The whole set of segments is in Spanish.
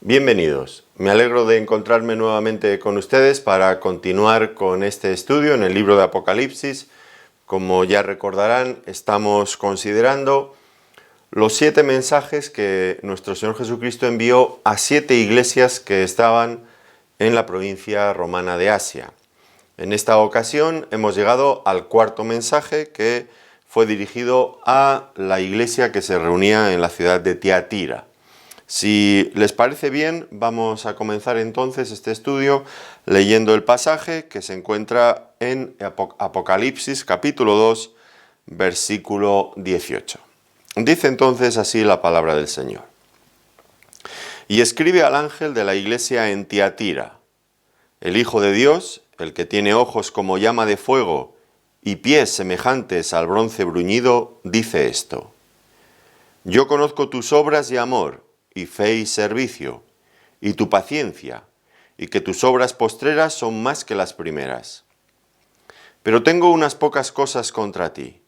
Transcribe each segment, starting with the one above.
Bienvenidos, me alegro de encontrarme nuevamente con ustedes para continuar con este estudio en el libro de Apocalipsis. Como ya recordarán, estamos considerando los 7 mensajes que nuestro Señor Jesucristo envió a 7 iglesias que estaban en la provincia romana de Asia. En esta ocasión hemos llegado al 4.º mensaje, que fue dirigido a la iglesia que se reunía en la ciudad de Tiatira. Si les parece bien, vamos a comenzar entonces este estudio leyendo el pasaje que se encuentra en Apocalipsis capítulo 2, versículo 18. Dice entonces así la palabra del Señor. Y escribe al ángel de la iglesia en Tiatira: el Hijo de Dios, el que tiene ojos como llama de fuego y pies semejantes al bronce bruñido, dice esto: Yo conozco tus obras y amor, y fe y servicio, y tu paciencia, y que tus obras postreras son más que las primeras. Pero tengo unas pocas cosas contra ti,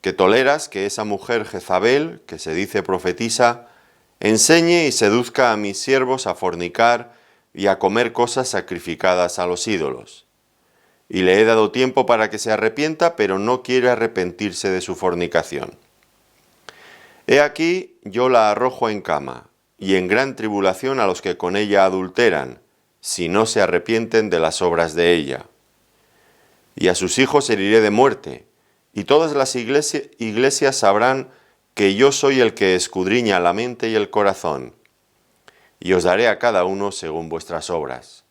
que toleras que esa mujer Jezabel, que se dice profetisa, enseñe y seduzca a mis siervos a fornicar y a comer cosas sacrificadas a los ídolos. Y le he dado tiempo para que se arrepienta, pero no quiere arrepentirse de su fornicación. He aquí, yo la arrojo en cama, y en gran tribulación a los que con ella adulteran, si no se arrepienten de las obras de ella. Y a sus hijos heriré de muerte, y todas las iglesias sabrán que yo soy el que escudriña la mente y el corazón, y os daré a cada uno según vuestras obras.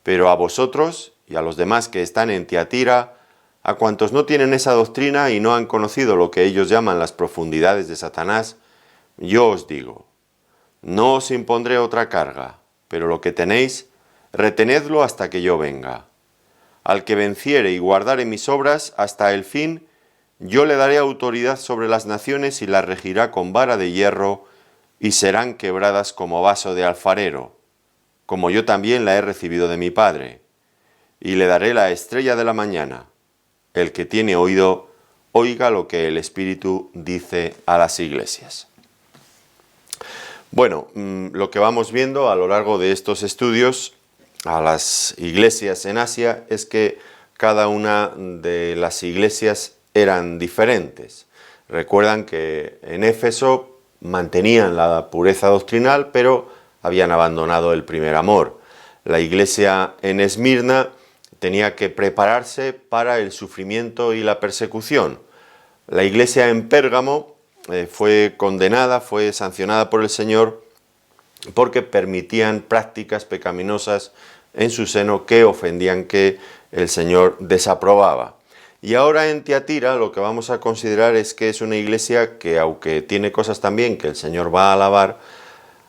Pero a vosotros y a los demás que están en Tiatira, a cuantos no tienen esa doctrina y no han conocido lo que ellos llaman las profundidades de Satanás, yo os digo, no os impondré otra carga, pero lo que tenéis, retenedlo hasta que yo venga. Al que venciere y guardare mis obras hasta el fin, yo le daré autoridad sobre las naciones y las regirá con vara de hierro, y serán quebradas como vaso de alfarero, como yo también la he recibido de mi Padre. Y le daré la estrella de la mañana. El que tiene oído, oiga lo que el Espíritu dice a las iglesias. Bueno, lo que vamos viendo a lo largo de estos estudios a las iglesias en Asia es que cada una de las iglesias eran diferentes. Recuerdan que en Éfeso mantenían la pureza doctrinal, pero habían abandonado el primer amor. La iglesia en Esmirna tenía que prepararse para el sufrimiento y la persecución. La iglesia en Pérgamo fue condenada, fue sancionada por el Señor porque permitían prácticas pecaminosas en su seno que ofendían, que el Señor desaprobaba. Y ahora en Tiatira lo que vamos a considerar es que es una iglesia que, aunque tiene cosas también que el Señor va a alabar,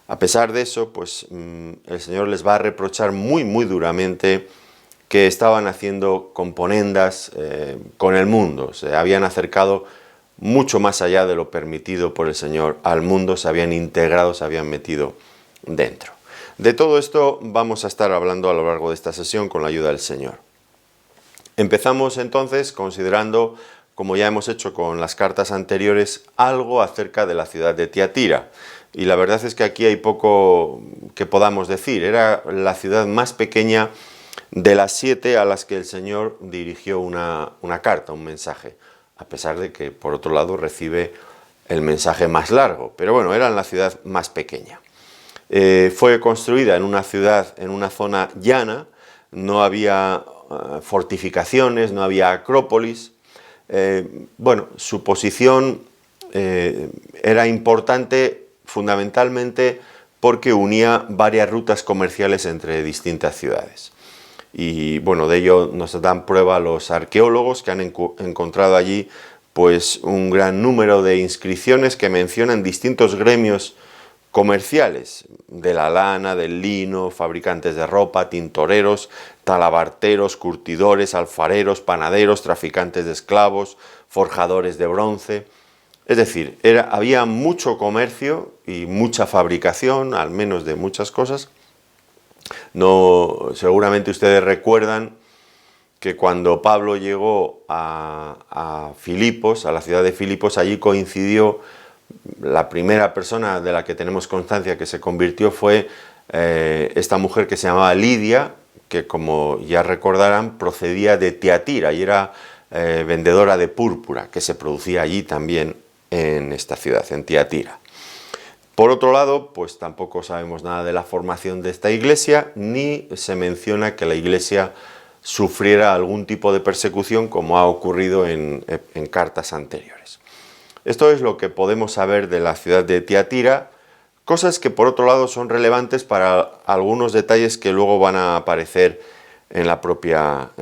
a pesar de eso, pues el Señor les va a reprochar muy duramente que estaban haciendo componendas con el mundo. Se habían acercado mucho más allá de lo permitido por el Señor al mundo, se habían integrado, se habían metido dentro. De todo esto vamos a estar hablando a lo largo de esta sesión con la ayuda del Señor. Empezamos entonces considerando, como ya hemos hecho con las cartas anteriores, algo acerca de la ciudad de Tiatira. Y la verdad es que aquí hay poco que podamos decir. Era la ciudad más pequeña de las 7 a las que el Señor dirigió una carta, un mensaje, a pesar de que, por otro lado, recibe el mensaje más largo. Pero bueno, era la ciudad más pequeña. Fue construida en una ciudad, en una zona llana, no había fortificaciones, no había acrópolis. Bueno, su posición era importante fundamentalmente porque unía varias rutas comerciales entre distintas ciudades. Y bueno, de ello nos dan prueba los arqueólogos que han encontrado allí pues un gran número de inscripciones que mencionan distintos gremios comerciales, de la lana, del lino, fabricantes de ropa, tintoreros, talabarteros, curtidores, alfareros, panaderos, traficantes de esclavos, forjadores de bronce. Es decir, había mucho comercio y mucha fabricación, al menos de muchas cosas. No, seguramente ustedes recuerdan que cuando Pablo llegó a Filipos, a la ciudad de Filipos, allí coincidió La primera persona de la que tenemos constancia que se convirtió fue esta mujer que se llamaba Lidia, que como ya recordarán procedía de Tiatira y era vendedora de púrpura, que se producía allí también en esta ciudad, en Tiatira. Por otro lado, pues tampoco sabemos nada de la formación de esta iglesia, ni se menciona que la iglesia sufriera algún tipo de persecución como ha ocurrido en cartas anteriores. Esto es lo que podemos saber de la ciudad de Tiatira, cosas que por otro lado son relevantes para algunos detalles que luego van a aparecer en la propia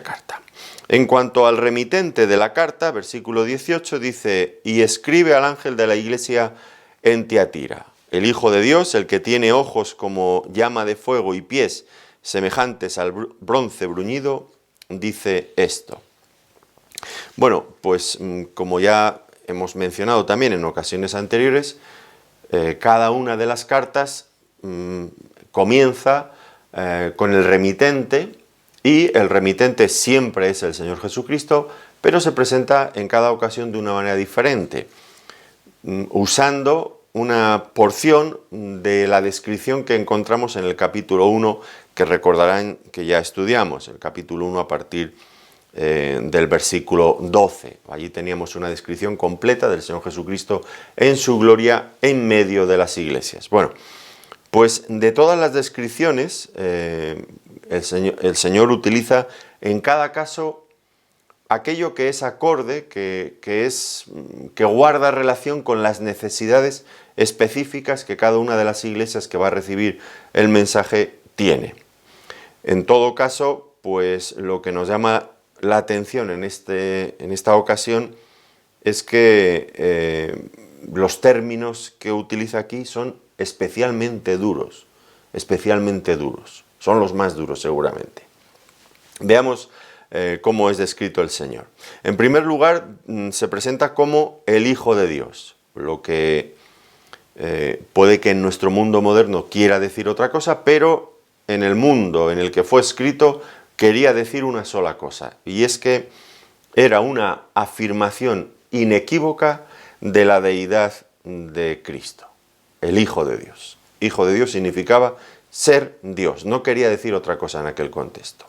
carta. En cuanto al remitente de la carta, versículo 18 dice: y escribe al ángel de la iglesia en Tiatira, el Hijo de Dios, el que tiene ojos como llama de fuego y pies semejantes al bronce bruñido, dice esto. Bueno, pues como ya hemos mencionado también en ocasiones anteriores, cada una de las cartas comienza con el remitente, y el remitente siempre es el Señor Jesucristo, pero se presenta en cada ocasión de una manera diferente, usando una porción de la descripción que encontramos en el capítulo 1, que recordarán que ya estudiamos, el capítulo 1 a partir del versículo 12. Allí teníamos una descripción completa del Señor Jesucristo en su gloria en medio de las iglesias. Bueno, pues de todas las descripciones, el Señor utiliza en cada caso aquello que es acorde, que guarda relación con las necesidades específicas que cada una de las iglesias que va a recibir el mensaje tiene. En todo caso, pues lo que nos llama la atención en esta ocasión es que los términos que utiliza aquí son especialmente duros, son los más duros seguramente. Veamos cómo es descrito el Señor. En primer lugar, se presenta como el Hijo de Dios, lo que puede que en nuestro mundo moderno quiera decir otra cosa, pero en el mundo en el que fue escrito quería decir una sola cosa, y es que era una afirmación inequívoca de la deidad de Cristo, el Hijo de Dios. Hijo de Dios significaba ser Dios, no quería decir otra cosa en aquel contexto.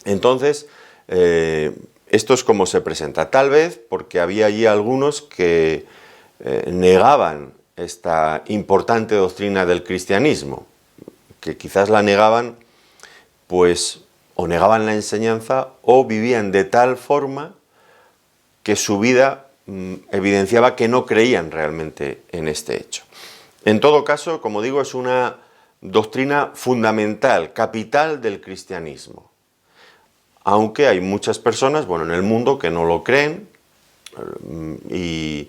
Entonces, esto es como se presenta, tal vez porque había allí algunos que negaban esta importante doctrina del cristianismo, que quizás la negaban, pues, o negaban la enseñanza, o vivían de tal forma que su vida evidenciaba que no creían realmente en este hecho. En todo caso, como digo, es una doctrina fundamental, capital del cristianismo. Aunque hay muchas personas, bueno, en el mundo que no lo creen y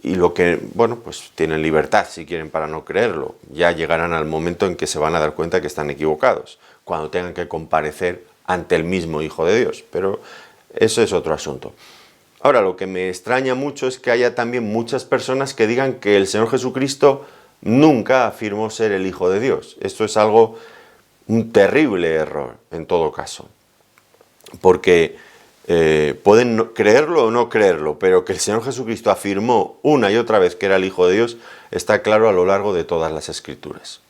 lo que, bueno, pues tienen libertad si quieren para no creerlo. Ya llegarán al momento en que se van a dar cuenta que están equivocados, cuando tengan que comparecer ante el mismo Hijo de Dios. Pero eso es otro asunto. Ahora, lo que me extraña mucho es que haya también muchas personas que digan que el Señor Jesucristo nunca afirmó ser el Hijo de Dios. Esto es un terrible error, en todo caso. Porque pueden creerlo o no creerlo, pero que el Señor Jesucristo afirmó una y otra vez que era el Hijo de Dios, está claro a lo largo de todas las Escrituras.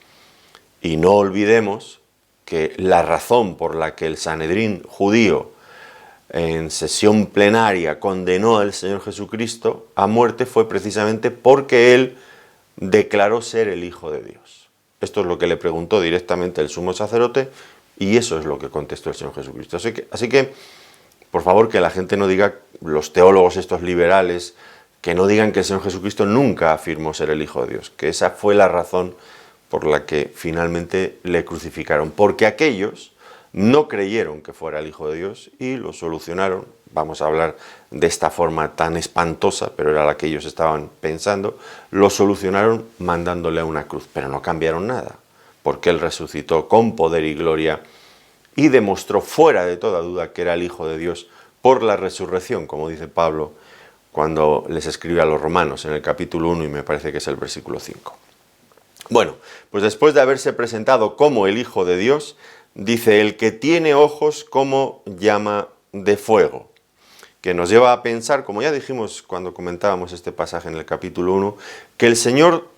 Y no olvidemos que la razón por la que el Sanedrín judío en sesión plenaria condenó al Señor Jesucristo a muerte fue precisamente porque Él declaró ser el Hijo de Dios. Esto es lo que le preguntó directamente el sumo sacerdote y eso es lo que contestó el Señor Jesucristo. Así que, por favor, que la gente no diga, los teólogos estos liberales, que no digan que el Señor Jesucristo nunca afirmó ser el Hijo de Dios, que esa fue la razón por la que finalmente le crucificaron, porque aquellos no creyeron que fuera el Hijo de Dios y lo solucionaron, vamos a hablar de esta forma tan espantosa, pero era la que ellos estaban pensando, lo solucionaron mandándole a una cruz, pero no cambiaron nada, porque Él resucitó con poder y gloria y demostró fuera de toda duda que era el Hijo de Dios por la resurrección, como dice Pablo cuando les escribe a los romanos en el capítulo 1 y me parece que es el versículo 5. Bueno, pues después de haberse presentado como el Hijo de Dios, dice, el que tiene ojos como llama de fuego. que nos lleva a pensar, como ya dijimos cuando comentábamos este pasaje en el capítulo 1, que el Señor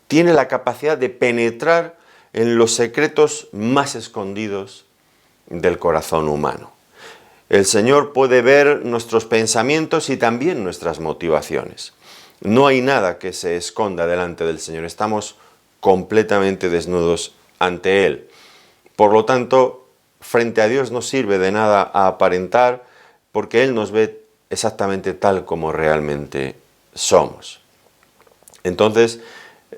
tiene la capacidad de penetrar en los secretos más escondidos del corazón humano. El Señor puede ver nuestros pensamientos y también nuestras motivaciones. No hay nada que se esconda delante del Señor, estamos completamente desnudos ante Él. Por lo tanto, frente a Dios no sirve de nada a aparentar, porque Él nos ve exactamente tal como realmente somos. Entonces,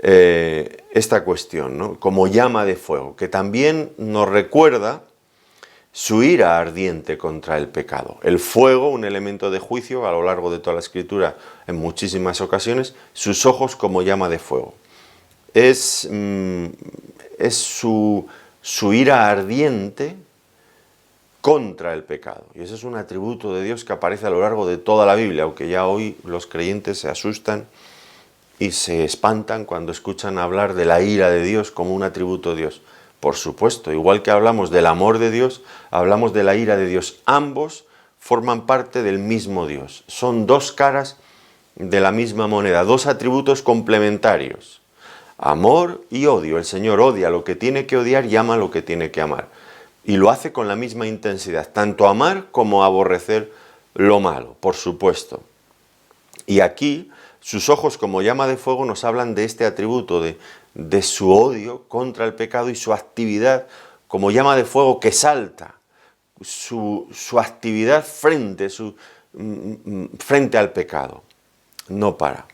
esta cuestión, ¿no?, como llama de fuego, que también nos recuerda su ira ardiente contra el pecado. El fuego, un elemento de juicio a lo largo de toda la Escritura en muchísimas ocasiones, sus ojos como llama de fuego. Es su ira ardiente contra el pecado. Y ese es un atributo de Dios que aparece a lo largo de toda la Biblia, aunque ya hoy los creyentes se asustan y se espantan cuando escuchan hablar de la ira de Dios como un atributo de Dios. Por supuesto, igual que hablamos del amor de Dios, hablamos de la ira de Dios. Ambos forman parte del mismo Dios. Son dos caras de la misma moneda, dos atributos complementarios. Amor y odio. El Señor odia lo que tiene que odiar y ama lo que tiene que amar. Y lo hace con la misma intensidad, tanto amar como aborrecer lo malo, por supuesto. Y aquí, sus ojos como llama de fuego nos hablan de este atributo, de su odio contra el pecado y su actividad como llama de fuego que salta, su actividad frente al pecado, no para.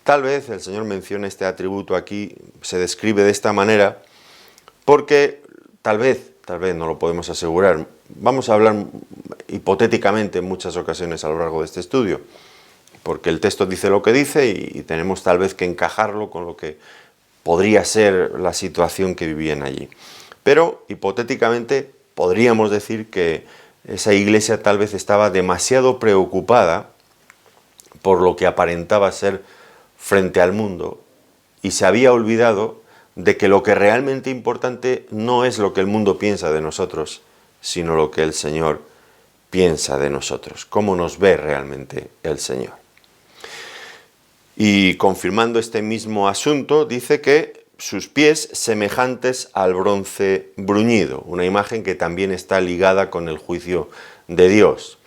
Tal vez el Señor mencione este atributo aquí, se describe de esta manera, porque tal vez no lo podemos asegurar, vamos a hablar hipotéticamente en muchas ocasiones a lo largo de este estudio, porque el texto dice lo que dice y tenemos tal vez que encajarlo con lo que podría ser la situación que vivían allí. Pero hipotéticamente podríamos decir que esa iglesia tal vez estaba demasiado preocupada por lo que aparentaba ser frente al mundo y se había olvidado de que lo que realmente importante no es lo que el mundo piensa de nosotros, sino lo que el Señor piensa de nosotros, cómo nos ve realmente el Señor. Y confirmando este mismo asunto, dice que sus pies semejantes al bronce bruñido, una imagen que también está ligada con el juicio de Dios.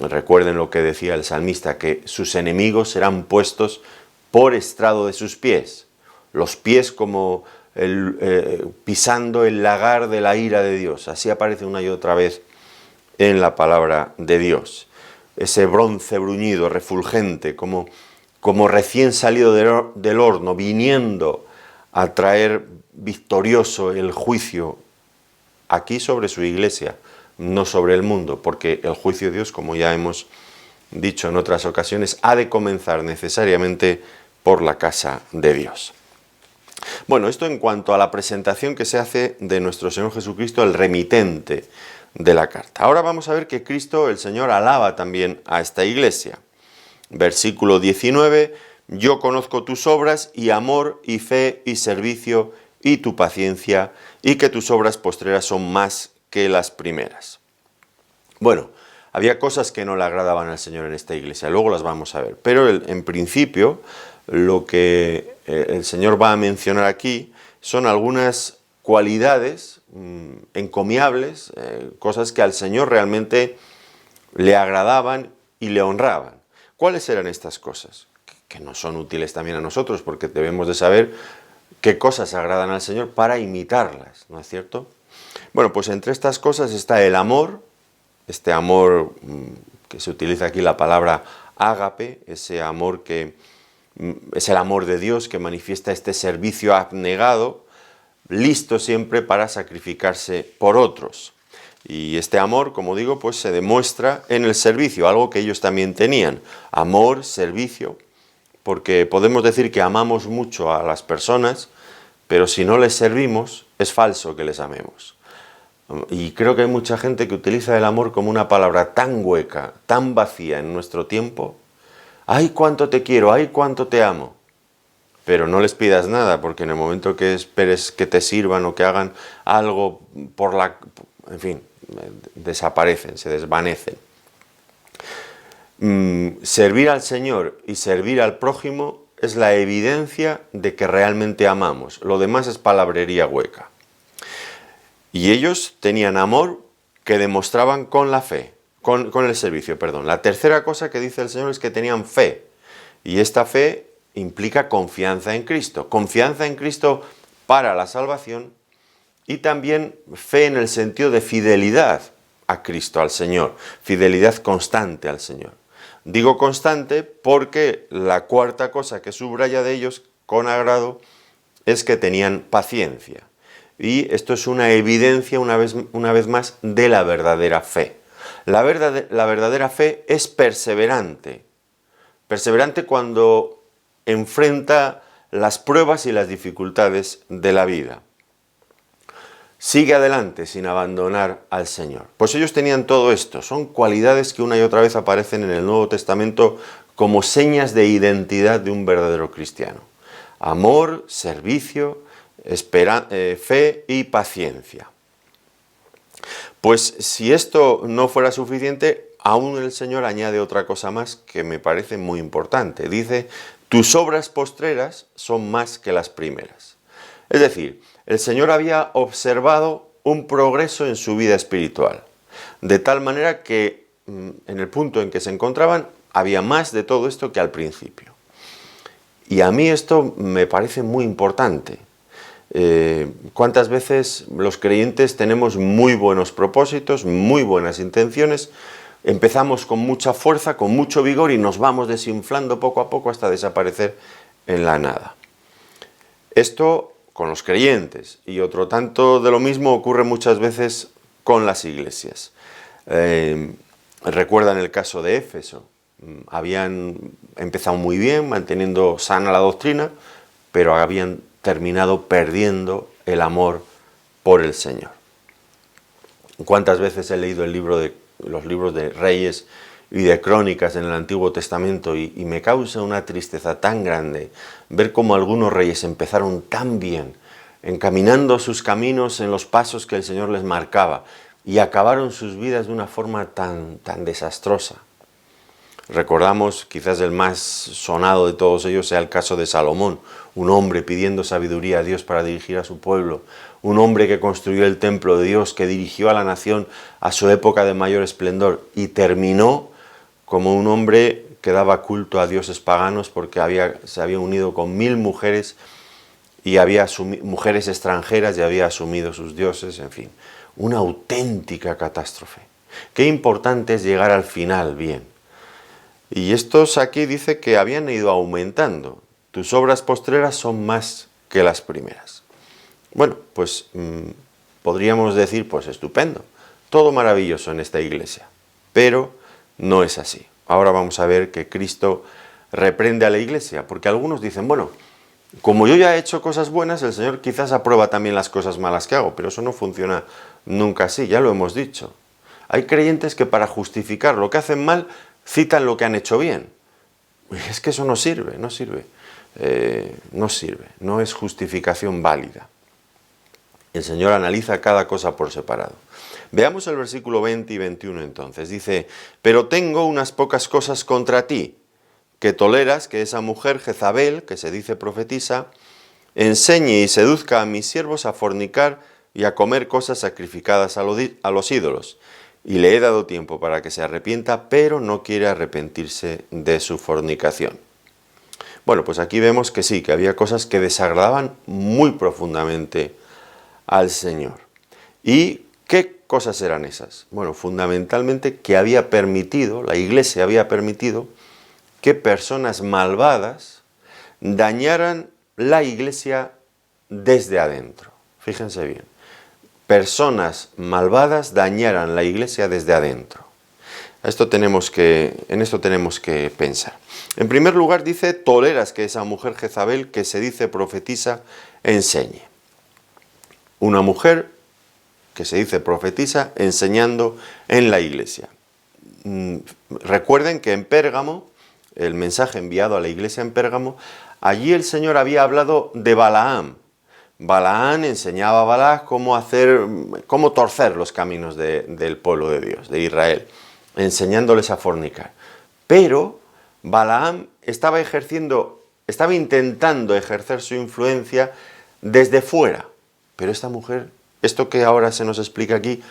Recuerden lo que decía el salmista, que sus enemigos serán puestos por estrado de sus pies, los pies como pisando el lagar de la ira de Dios. Así aparece una y otra vez en la palabra de Dios. Ese bronce bruñido, refulgente, como recién salido del horno, viniendo a traer victorioso el juicio aquí sobre su iglesia, no sobre el mundo, porque el juicio de Dios, como ya hemos dicho en otras ocasiones, ha de comenzar necesariamente por la casa de Dios. Bueno, esto en cuanto a la presentación que se hace de nuestro Señor Jesucristo, el remitente de la carta. Ahora vamos a ver que Cristo, el Señor, alaba también a esta iglesia. Versículo 19, yo conozco tus obras y amor y fe y servicio y tu paciencia y que tus obras postreras son más que las primeras. Bueno, había cosas que no le agradaban al Señor en esta iglesia, luego las vamos a ver, pero en principio lo que el Señor va a mencionar aquí son algunas cualidades encomiables, cosas que al Señor realmente le agradaban y le honraban. ¿Cuáles eran estas cosas? Que nos son útiles también a nosotros, porque debemos de saber qué cosas agradan al Señor para imitarlas, ¿no es cierto? Bueno, pues entre estas cosas está el amor, este amor que se utiliza aquí la palabra ágape, ese amor que es el amor de Dios que manifiesta este servicio abnegado, listo siempre para sacrificarse por otros. Y este amor, como digo, pues se demuestra en el servicio, algo que ellos también tenían. Amor, servicio, porque podemos decir que amamos mucho a las personas, pero si no les servimos, es falso que les amemos. Y creo que hay mucha gente que utiliza el amor como una palabra tan hueca, tan vacía en nuestro tiempo. ¡Ay, cuánto te quiero! ¡Ay, cuánto te amo! Pero no les pidas nada, porque en el momento que esperes que te sirvan o que hagan algo en fin, desaparecen, se desvanecen. Servir al Señor y servir al prójimo es la evidencia de que realmente amamos. Lo demás es palabrería hueca. Y ellos tenían amor que demostraban con la fe, con el servicio, perdón. La tercera cosa que dice el Señor es que tenían fe. Y esta fe implica confianza en Cristo. Confianza en Cristo para la salvación y también fe en el sentido de fidelidad a Cristo, al Señor. Fidelidad constante al Señor. Digo constante porque la cuarta cosa que subraya de ellos con agrado es que tenían paciencia. Y esto es una evidencia una vez más de la verdadera fe. La verdadera fe es perseverante. Perseverante cuando enfrenta las pruebas y las dificultades de la vida. Sigue adelante sin abandonar al Señor. Pues ellos tenían todo esto. Son cualidades que una y otra vez aparecen en el Nuevo Testamento como señas de identidad de un verdadero cristiano. Amor, servicio, fe y paciencia. Pues si esto no fuera suficiente, aún el Señor añade otra cosa más que me parece muy importante. Dice, tus obras postreras son más que las primeras. Es decir, el Señor había observado un progreso en su vida espiritual, de tal manera que en el punto en que se encontraban había más de todo esto que al principio. Y a mí esto me parece muy importante. ¿Cuántas veces los creyentes tenemos muy buenos propósitos, muy buenas intenciones? Empezamos con mucha fuerza, con mucho vigor y nos vamos desinflando poco a poco hasta desaparecer en la nada. Esto con los creyentes, y otro tanto de lo mismo ocurre muchas veces con las iglesias. Recuerdan el caso de Éfeso. Habían empezado muy bien, manteniendo sana la doctrina, pero habían terminado perdiendo el amor por el Señor. ¿Cuántas veces he leído los libros de Reyes y de Crónicas en el Antiguo Testamento y me causa una tristeza tan grande ver cómo algunos reyes empezaron tan bien, encaminando sus caminos en los pasos que el Señor les marcaba y acabaron sus vidas de una forma tan desastrosa? Recordamos, quizás el más sonado de todos ellos sea el caso de Salomón, un hombre pidiendo sabiduría a Dios para dirigir a su pueblo, un hombre que construyó el templo de Dios, que dirigió a la nación a su época de mayor esplendor y terminó como un hombre que daba culto a dioses paganos porque se había unido con 1000 mujeres y mujeres extranjeras y había asumido sus dioses, en fin, una auténtica catástrofe. Qué importante es llegar al final bien. Y estos aquí dice que habían ido aumentando. Tus obras postreras son más que las primeras. Bueno, pues podríamos decir, pues estupendo, todo maravilloso en esta iglesia. Pero no es así. Ahora vamos a ver que Cristo reprende a la iglesia, porque algunos dicen, bueno, como yo ya he hecho cosas buenas, el Señor quizás aprueba también las cosas malas que hago, pero eso no funciona nunca así, ya lo hemos dicho. Hay creyentes que para justificar lo que hacen mal, citan lo que han hecho bien. Es que eso no sirve, no sirve, no es justificación válida. El Señor analiza cada cosa por separado. Veamos el versículo 20 y 21 entonces. Dice, pero tengo unas pocas cosas contra ti, que toleras que esa mujer Jezabel, que se dice profetisa, enseñe y seduzca a mis siervos a fornicar y a comer cosas sacrificadas a los ídolos. Y le he dado tiempo para que se arrepienta, pero no quiere arrepentirse de su fornicación. Bueno, pues aquí vemos que sí, que había cosas que desagradaban muy profundamente al Señor. ¿Y qué cosas eran esas? Bueno, fundamentalmente que la Iglesia había permitido que personas malvadas dañaran la Iglesia desde adentro. Fíjense bien. Personas malvadas dañaran la Iglesia desde adentro. En esto tenemos que pensar. En primer lugar dice, toleras que esa mujer Jezabel, que se dice profetisa, enseñe. Una mujer que se dice profetisa enseñando en la Iglesia. Recuerden que en Pérgamo, el mensaje enviado a la Iglesia en Pérgamo, allí el Señor había hablado de Balaam. Balaam enseñaba a Balac cómo torcer los caminos del pueblo de Dios, de Israel, enseñándoles a fornicar. Pero Balaam estaba intentando ejercer su influencia desde fuera. Pero esta mujer, esto que ahora se nos explica aquí,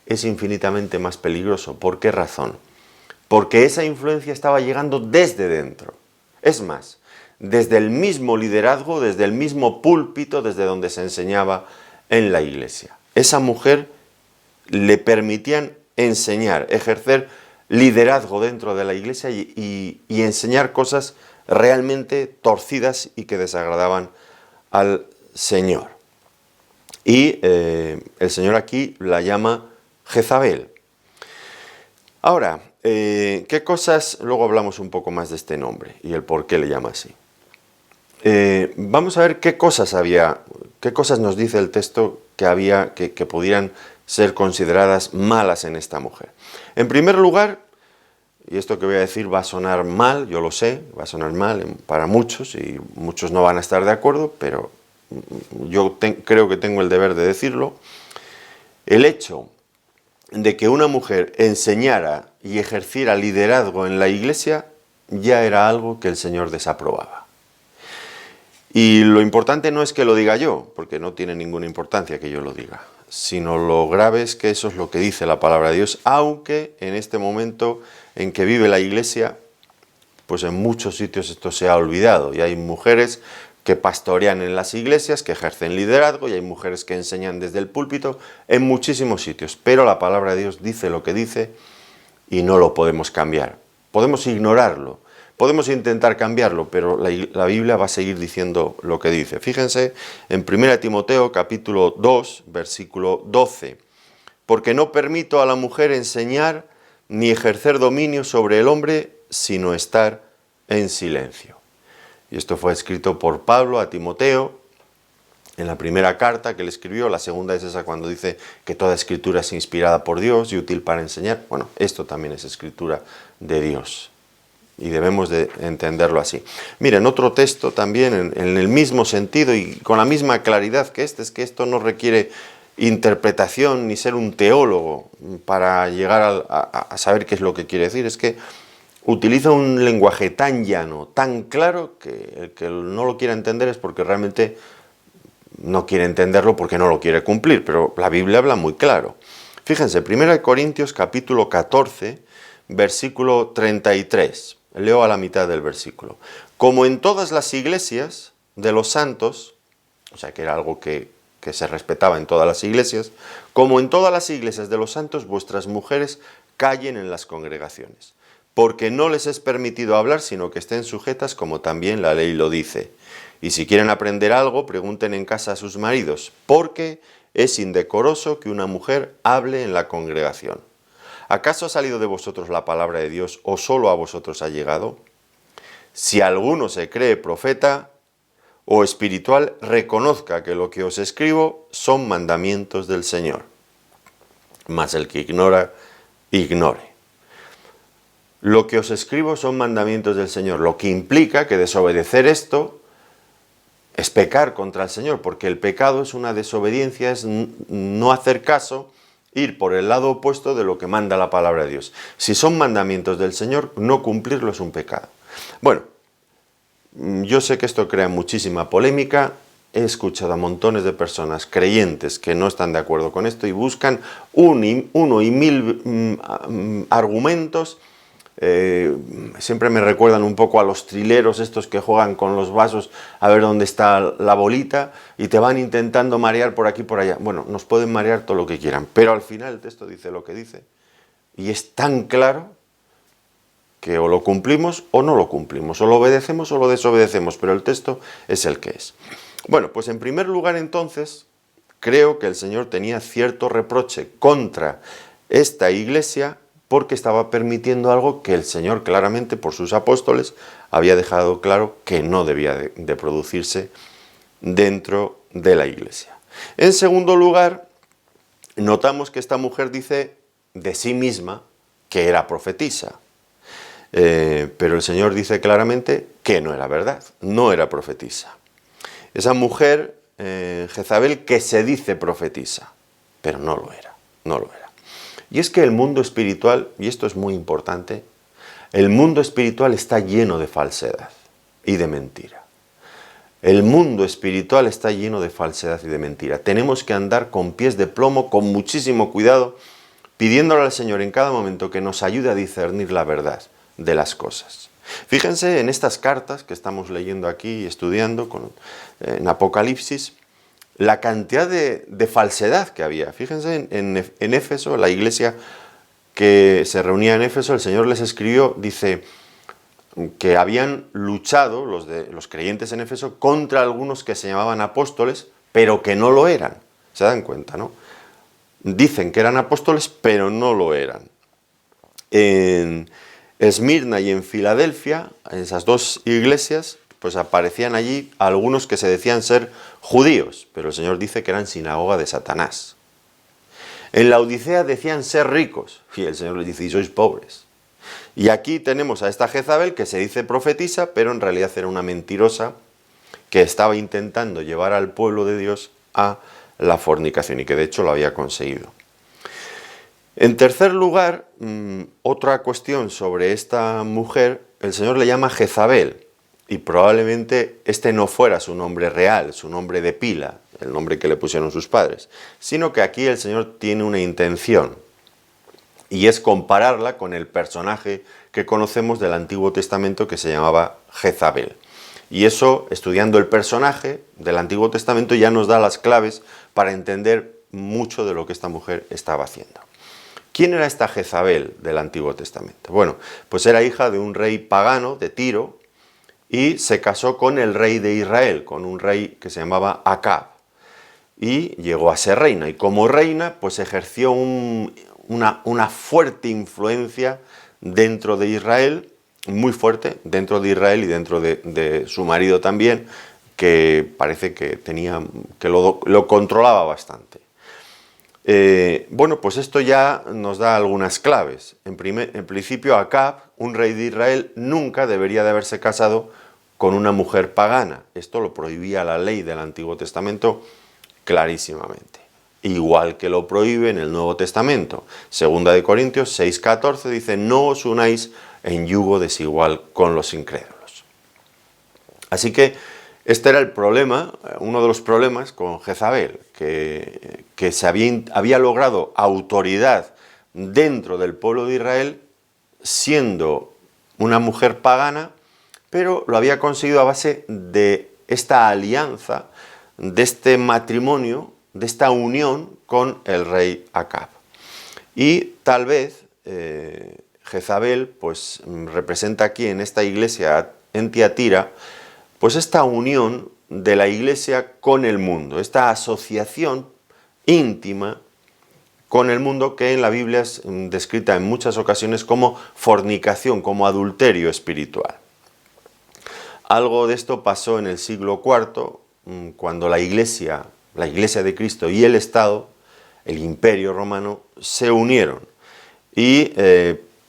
es infinitamente más peligroso. ¿Por qué razón? Porque esa influencia estaba llegando desde dentro. Es más, desde el mismo liderazgo, desde el mismo púlpito, desde donde se enseñaba en la iglesia. Esa mujer le permitían enseñar, ejercer liderazgo dentro de la iglesia y enseñar cosas realmente torcidas y que desagradaban al Señor. Y el Señor aquí la llama Jezabel. Ahora, ¿qué cosas? Luego hablamos un poco más de este nombre y el por qué le llama así. Vamos a ver qué cosas nos dice el texto que pudieran ser consideradas malas en esta mujer. En primer lugar, y esto que voy a decir va a sonar mal, yo lo sé, va a sonar mal para muchos y muchos no van a estar de acuerdo, pero yo creo que tengo el deber de decirlo. El hecho de que una mujer enseñara y ejerciera liderazgo en la iglesia ya era algo que el Señor desaprobaba. Y lo importante no es que lo diga yo, porque no tiene ninguna importancia que yo lo diga, sino lo grave es que eso es lo que dice la palabra de Dios, aunque en este momento en que vive la iglesia, pues en muchos sitios esto se ha olvidado y hay mujeres que pastorean en las iglesias, que ejercen liderazgo y hay mujeres que enseñan desde el púlpito en muchísimos sitios, pero la palabra de Dios dice lo que dice y no lo podemos cambiar. Podemos ignorarlo, podemos intentar cambiarlo, pero la Biblia va a seguir diciendo lo que dice. Fíjense en 1 Timoteo capítulo 2, versículo 12. Porque no permito a la mujer enseñar ni ejercer dominio sobre el hombre, sino estar en silencio. Y esto fue escrito por Pablo a Timoteo en la primera carta que le escribió. La segunda es esa cuando dice que toda escritura es inspirada por Dios y útil para enseñar. Bueno, esto también es escritura de Dios y debemos de entenderlo así. Miren, otro texto también en el mismo sentido y con la misma claridad que es que esto no requiere interpretación ni ser un teólogo para llegar a saber qué es lo que quiere decir. Es que utiliza un lenguaje tan llano, tan claro, que el que no lo quiera entender es porque realmente no quiere entenderlo porque no lo quiere cumplir, pero la Biblia habla muy claro. Fíjense, 1 Corintios capítulo 14, versículo 33. Leo a la mitad del versículo. Como en todas las iglesias de los santos, o sea que era algo que se respetaba en todas las iglesias, como en todas las iglesias de los santos, vuestras mujeres callen en las congregaciones, porque no les es permitido hablar, sino que estén sujetas como también la ley lo dice. Y si quieren aprender algo, pregunten en casa a sus maridos, porque es indecoroso que una mujer hable en la congregación. ¿Acaso ha salido de vosotros la palabra de Dios o solo a vosotros ha llegado? Si alguno se cree profeta o espiritual, reconozca que lo que os escribo son mandamientos del Señor. Mas el que ignora, ignore. Lo que os escribo son mandamientos del Señor, lo que implica que desobedecer esto es pecar contra el Señor, porque el pecado es una desobediencia, es no hacer caso, ir por el lado opuesto de lo que manda la palabra de Dios. Si son mandamientos del Señor, no cumplirlo es un pecado. Bueno, yo sé que esto crea muchísima polémica, he escuchado a montones de personas creyentes que no están de acuerdo con esto y buscan uno y mil argumentos. Siempre me recuerdan un poco a los trileros estos que juegan con los vasos a ver dónde está la bolita y te van intentando marear por aquí y por allá. Bueno, nos pueden marear todo lo que quieran, pero al final el texto dice lo que dice y es tan claro que o lo cumplimos o no lo cumplimos, o lo obedecemos o lo desobedecemos, pero el texto es el que es. Bueno, pues en primer lugar entonces creo que el Señor tenía cierto reproche contra esta iglesia porque estaba permitiendo algo que el Señor claramente por sus apóstoles había dejado claro que no debía de producirse dentro de la iglesia. En segundo lugar, notamos que esta mujer dice de sí misma que era profetisa, pero el Señor dice claramente que no era verdad, no era profetisa. Esa mujer, Jezabel, que se dice profetisa, pero no lo era. Y es que el mundo espiritual, y esto es muy importante, El mundo espiritual está lleno de falsedad y de mentira. El mundo espiritual está lleno de falsedad y de mentira. Tenemos que andar con pies de plomo, con muchísimo cuidado, pidiéndole al Señor en cada momento que nos ayude a discernir la verdad de las cosas. Fíjense en estas cartas que estamos leyendo aquí y estudiando en Apocalipsis, la cantidad de falsedad que había. Fíjense en Éfeso, la iglesia que se reunía en Éfeso, el Señor les escribió, dice que habían luchado los creyentes en Éfeso contra algunos que se llamaban apóstoles, pero que no lo eran. ¿Se dan cuenta, no? Dicen que eran apóstoles, pero no lo eran. En Esmirna y en Filadelfia, en esas dos iglesias, pues aparecían allí algunos que se decían ser judíos, pero el Señor dice que eran sinagoga de Satanás. En la Odisea decían ser ricos, y el Señor les dice, y sois pobres. Y aquí tenemos a esta Jezabel que se dice profetisa, pero en realidad era una mentirosa que estaba intentando llevar al pueblo de Dios a la fornicación y que de hecho lo había conseguido. En tercer lugar, otra cuestión sobre esta mujer, el Señor le llama Jezabel, y probablemente este no fuera su nombre real, su nombre de pila, el nombre que le pusieron sus padres, sino que aquí el Señor tiene una intención, y es compararla con el personaje que conocemos del Antiguo Testamento que se llamaba Jezabel. Y eso, estudiando el personaje del Antiguo Testamento, ya nos da las claves para entender mucho de lo que esta mujer estaba haciendo. ¿Quién era esta Jezabel del Antiguo Testamento? Bueno, pues era hija de un rey pagano de Tiro y se casó con el rey de Israel, con un rey que se llamaba Acab. Y llegó a ser reina, y como reina pues ejerció una fuerte influencia dentro de Israel, muy fuerte dentro de Israel y dentro de su marido también, que parece que lo controlaba bastante. Bueno, pues esto ya nos da algunas claves. En principio, Acab, un rey de Israel, nunca debería de haberse casado con una mujer pagana. Esto lo prohibía la ley del Antiguo Testamento clarísimamente. Igual que lo prohíbe en el Nuevo Testamento. Segunda de Corintios 6:14 dice, no os unáis en yugo desigual con los incrédulos. Así que este era el problema, uno de los problemas con Jezabel, que había logrado autoridad dentro del pueblo de Israel siendo una mujer pagana, pero lo había conseguido a base de esta alianza, de este matrimonio, de esta unión con el rey Acab. Y tal vez Jezabel pues representa aquí en esta iglesia en Tiatira pues esta unión de la iglesia con el mundo, esta asociación íntima con el mundo que en la Biblia es descrita en muchas ocasiones como fornicación, como adulterio espiritual. Algo de esto pasó en el siglo IV, cuando la iglesia de Cristo y el Estado, el Imperio Romano, se unieron. Y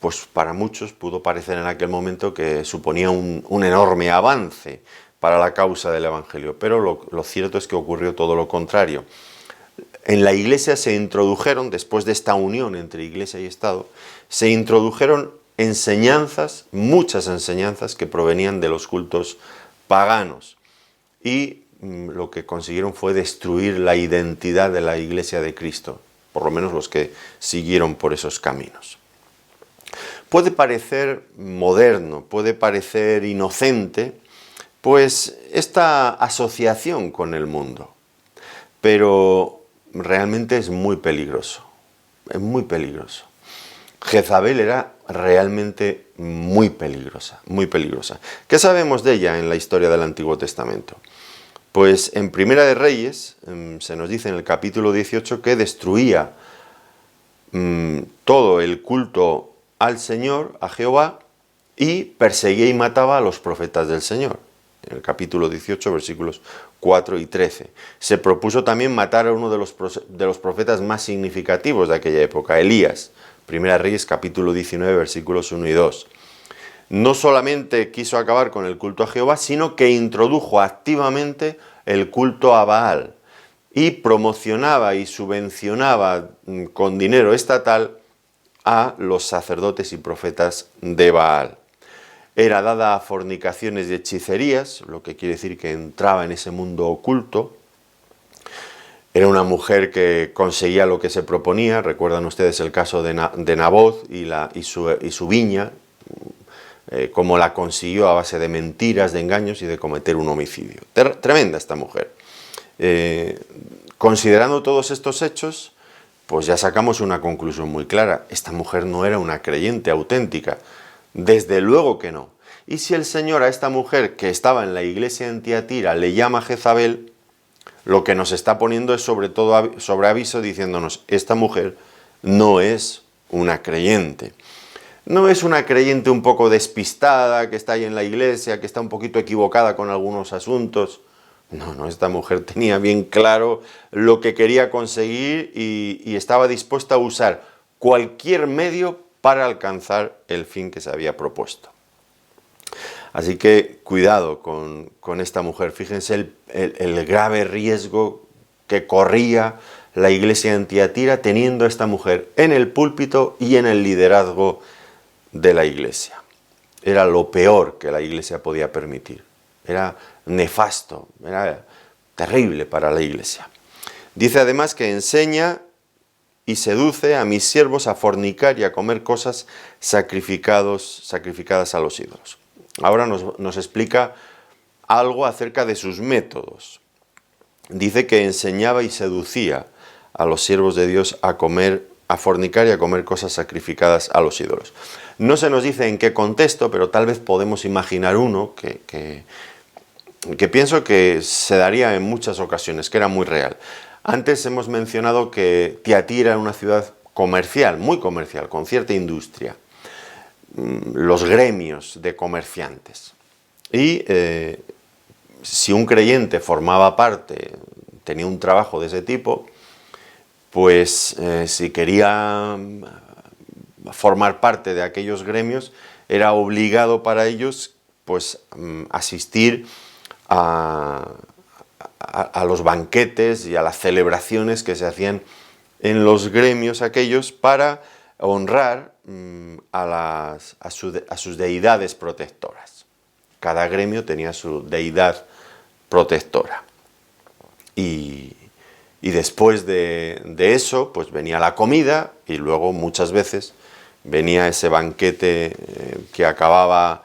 pues para muchos pudo parecer en aquel momento que suponía un enorme avance para la causa del Evangelio, pero lo cierto es que ocurrió todo lo contrario. En la iglesia se introdujeron, después de esta unión entre iglesia y Estado, se introdujeron enseñanzas, muchas enseñanzas que provenían de los cultos paganos, y lo que consiguieron fue destruir la identidad de la iglesia de Cristo, por lo menos los que siguieron por esos caminos. Puede parecer moderno, puede parecer inocente, pues esta asociación con el mundo, pero realmente es muy peligroso, es muy peligroso. Jezabel era realmente muy peligrosa, muy peligrosa. ¿Qué sabemos de ella en la historia del Antiguo Testamento? Pues en Primera de Reyes se nos dice en el capítulo 18 que destruía todo el culto al Señor, a Jehová, y perseguía y mataba a los profetas del Señor. En el capítulo 18, versículos 4 y 13. Se propuso también matar a uno de los profetas más significativos de aquella época, Elías. Primera Reyes, capítulo 19, versículos 1 y 2. No solamente quiso acabar con el culto a Jehová, sino que introdujo activamente el culto a Baal y promocionaba y subvencionaba con dinero estatal a los sacerdotes y profetas de Baal. era dada a fornicaciones y hechicerías, lo que quiere decir que entraba en ese mundo oculto. Era una mujer que conseguía lo que se proponía. Recuerdan ustedes el caso de Nabot y su viña, cómo la consiguió a base de mentiras, de engaños y de cometer un homicidio. Tremenda esta mujer. Considerando todos estos hechos, pues ya sacamos una conclusión muy clara. Esta mujer no era una creyente auténtica. Desde luego que no. Y si el Señor a esta mujer que estaba en la iglesia en Tiatira le llama Jezabel, lo que nos está poniendo es sobre aviso diciéndonos, esta mujer no es una creyente. No es una creyente un poco despistada, que está ahí en la iglesia, que está un poquito equivocada con algunos asuntos. No, esta mujer tenía bien claro lo que quería conseguir y estaba dispuesta a usar cualquier medio para alcanzar el fin que se había propuesto. Así que cuidado con esta mujer. Fíjense el grave riesgo que corría la iglesia en Tiatira teniendo a esta mujer en el púlpito y en el liderazgo de la iglesia. Era lo peor que la iglesia podía permitir. Era nefasto, era terrible para la iglesia. Dice además que enseña y seduce a mis siervos a fornicar y a comer cosas sacrificadas a los ídolos. Ahora nos explica algo acerca de sus métodos. Dice que enseñaba y seducía a los siervos de Dios a fornicar y a comer cosas sacrificadas a los ídolos. No se nos dice en qué contexto, pero tal vez podemos imaginar uno que pienso que se daría en muchas ocasiones, que era muy real. Antes hemos mencionado que Tiatira era una ciudad comercial, muy comercial, con cierta industria. Los gremios de comerciantes. Y si un creyente formaba parte, tenía un trabajo de ese tipo, pues si quería formar parte de aquellos gremios, era obligado para ellos pues asistir a los banquetes y a las celebraciones que se hacían en los gremios aquellos para honrar a sus deidades protectoras. Cada gremio tenía su deidad protectora. Y después de eso, pues venía la comida y luego muchas veces venía ese banquete que acababa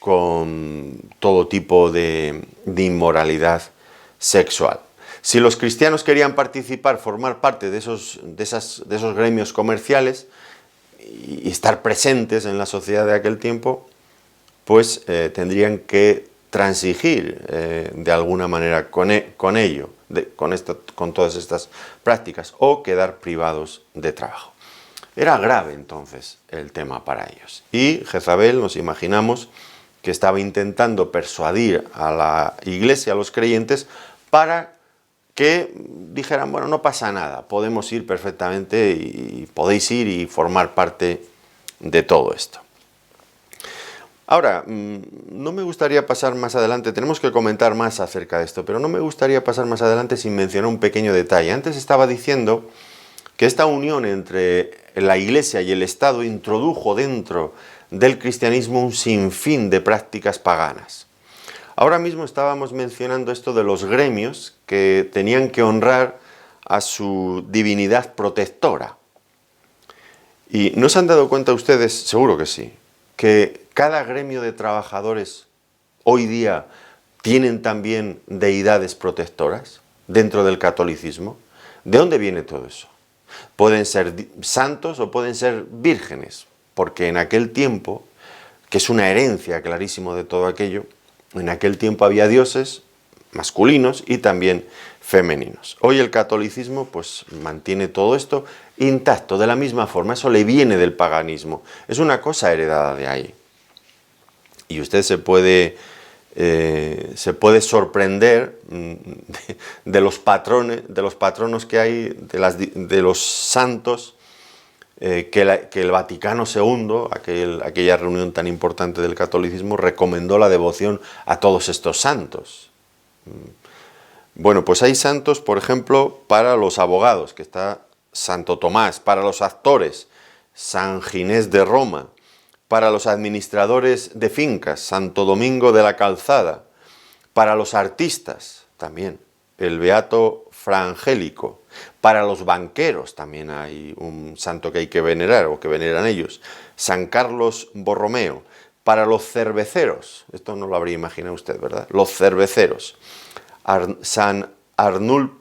con todo tipo de inmoralidad sexual. Si los cristianos querían participar, formar parte de esos gremios comerciales y estar presentes en la sociedad de aquel tiempo, pues tendrían que transigir de alguna manera con ello, con todas estas prácticas, o quedar privados de trabajo. Era grave entonces el tema para ellos. Y Jezabel, nos imaginamos, que estaba intentando persuadir a la iglesia, a los creyentes, para que dijeran, bueno, no pasa nada, podemos ir perfectamente y podéis ir y formar parte de todo esto. Ahora, no me gustaría pasar más adelante, tenemos que comentar más acerca de esto, pero no me gustaría pasar más adelante sin mencionar un pequeño detalle. Antes estaba diciendo que esta unión entre la Iglesia y el Estado introdujo dentro del cristianismo un sinfín de prácticas paganas. Ahora mismo estábamos mencionando esto de los gremios que tenían que honrar a su divinidad protectora. ¿Y no se han dado cuenta ustedes, seguro que sí, que cada gremio de trabajadores hoy día tienen también deidades protectoras dentro del catolicismo? ¿De dónde viene todo eso? Pueden ser santos o pueden ser vírgenes, porque en aquel tiempo, que es una herencia clarísimo de todo aquello, en aquel tiempo había dioses masculinos y también femeninos. Hoy el catolicismo pues mantiene todo esto intacto, de la misma forma, eso le viene del paganismo, es una cosa heredada de ahí. Y usted se puede sorprender de los patronos que hay, de los santos, que el Vaticano II, aquella reunión tan importante del catolicismo, recomendó la devoción a todos estos santos. Bueno, pues hay santos, por ejemplo, para los abogados, que está Santo Tomás, para los actores, San Ginés de Roma, para los administradores de fincas, Santo Domingo de la Calzada, para los artistas también, el Beato Fra Angélico, para los banqueros también hay un santo que hay que venerar o que veneran ellos, San Carlos Borromeo, para los cerveceros, esto no lo habría imaginado usted, ¿verdad? Los cerveceros, San Arnulfo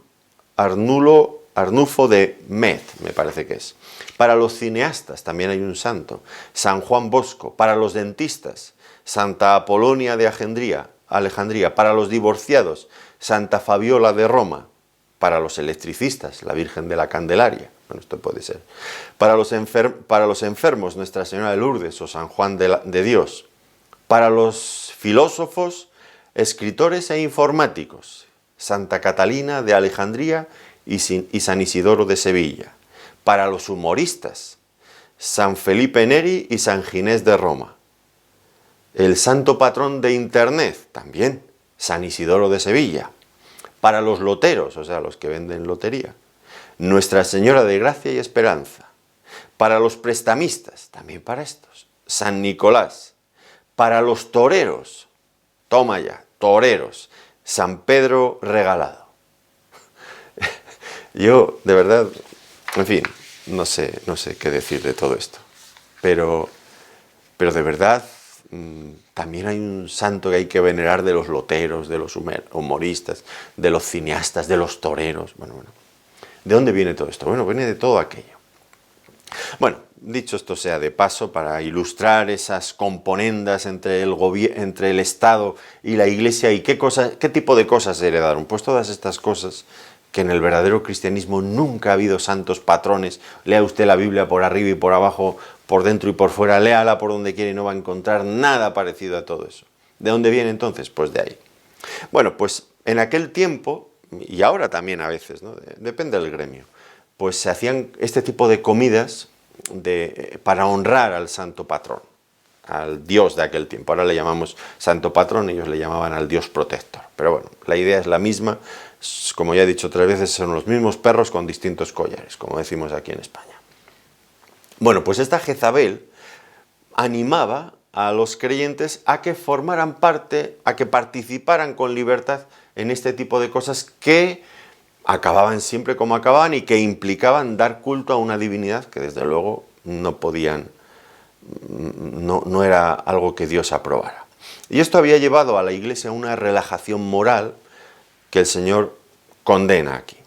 de Metz, me parece que es. Para los cineastas también hay un santo, San Juan Bosco. Para los dentistas, Santa Apolonia de Alejandría. Para los divorciados, Santa Fabiola de Roma. Para los electricistas, la Virgen de la Candelaria. Bueno, esto puede ser. Para los enfermos, Nuestra Señora de Lourdes o San Juan de Dios. Para los filósofos, escritores e informáticos, Santa Catalina de Alejandría y San Isidoro de Sevilla. Para los humoristas, San Felipe Neri y San Ginés de Roma. El santo patrón de Internet, también, San Isidoro de Sevilla. Para los loteros, o sea, los que venden lotería, Nuestra Señora de Gracia y Esperanza. Para los prestamistas, también para estos, San Nicolás. Para los toreros, toma ya, toreros, San Pedro Regalado. Yo, de verdad, en fin, no sé qué decir de todo esto, pero de verdad también hay un santo que hay que venerar de los loteros, de los humoristas, de los cineastas, de los toreros. Bueno, ¿de dónde viene todo esto? Bueno, viene de todo aquello. Bueno, dicho esto sea de paso, para ilustrar esas componendas entre el Estado y la Iglesia y qué tipo de cosas se heredaron. Pues todas estas cosas que en el verdadero cristianismo nunca ha habido santos patrones. Lea usted la Biblia por arriba y por abajo, por dentro y por fuera, léala por donde quiera y no va a encontrar nada parecido a todo eso. ¿De dónde viene entonces? Pues de ahí. Bueno, pues en aquel tiempo, y ahora también a veces, ¿no? Depende del gremio, pues se hacían este tipo de comidas para honrar al santo patrón, al Dios de aquel tiempo. Ahora le llamamos santo patrón, ellos le llamaban al Dios protector. Pero bueno, la idea es la misma. Como ya he dicho otras veces, son los mismos perros con distintos collares, como decimos aquí en España. Bueno, pues esta Jezabel animaba a los creyentes a que formaran parte, a que participaran con libertad en este tipo de cosas que acababan siempre como acababan y que implicaban dar culto a una divinidad que desde luego no podían, no era algo que Dios aprobara. Y esto había llevado a la Iglesia a una relajación moral que el Señor condena aquí.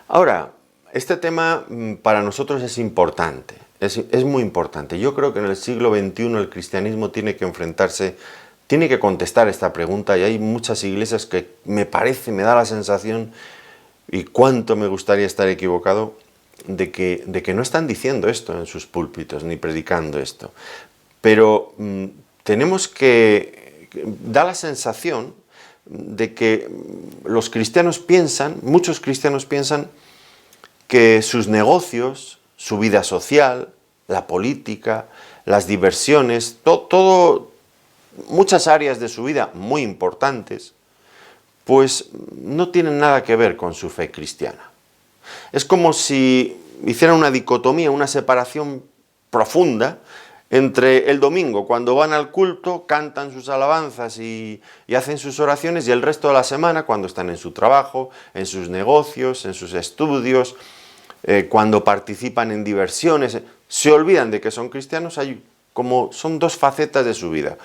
Ahora, este tema para nosotros es importante, es muy importante. Yo creo que en el siglo XXI el cristianismo tiene que contestar esta pregunta, y hay muchas iglesias que me da la sensación, y cuánto me gustaría estar equivocado, de que no están diciendo esto en sus púlpitos, ni predicando esto. Pero da la sensación de que muchos cristianos piensan que sus negocios, su vida social, la política, las diversiones, muchas áreas de su vida muy importantes, pues no tienen nada que ver con su fe cristiana. Es como si hicieran una dicotomía, una separación profunda entre el domingo, cuando van al culto, cantan sus alabanzas y hacen sus oraciones, y el resto de la semana, cuando están en su trabajo, en sus negocios, en sus estudios, cuando participan en diversiones, se olvidan de que son cristianos. Son dos facetas de su vida.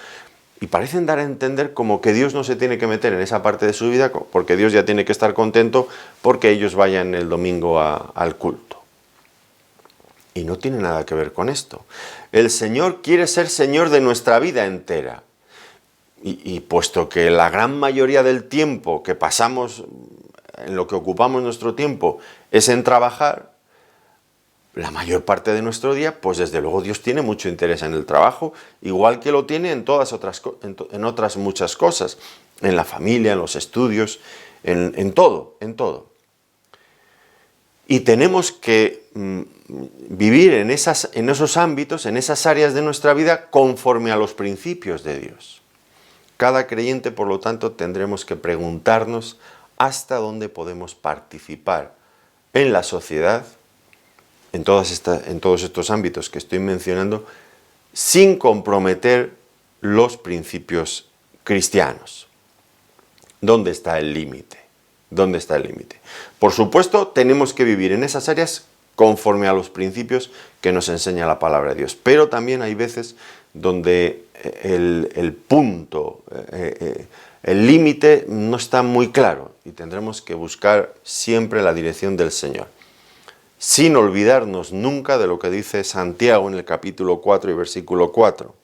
Y parecen dar a entender como que Dios no se tiene que meter en esa parte de su vida, porque Dios ya tiene que estar contento porque ellos vayan el domingo al culto. Y no tiene nada que ver con esto. El Señor quiere ser Señor de nuestra vida entera. Y puesto que la gran mayoría del tiempo que pasamos, en lo que ocupamos nuestro tiempo, es en trabajar, la mayor parte de nuestro día, pues desde luego Dios tiene mucho interés en el trabajo, igual que lo tiene en otras muchas cosas, en la familia, en los estudios, en todo. Y tenemos que vivir en esos ámbitos, en esas áreas de nuestra vida, conforme a los principios de Dios. Cada creyente, por lo tanto, tendremos que preguntarnos hasta dónde podemos participar en la sociedad, en todos estos ámbitos que estoy mencionando, sin comprometer los principios cristianos. ¿Dónde está el límite? ¿Dónde está el límite? Por supuesto, tenemos que vivir en esas áreas conforme a los principios que nos enseña la palabra de Dios. Pero también hay veces donde el punto, el límite no está muy claro y tendremos que buscar siempre la dirección del Señor. Sin olvidarnos nunca de lo que dice Santiago en el capítulo 4 y versículo 4.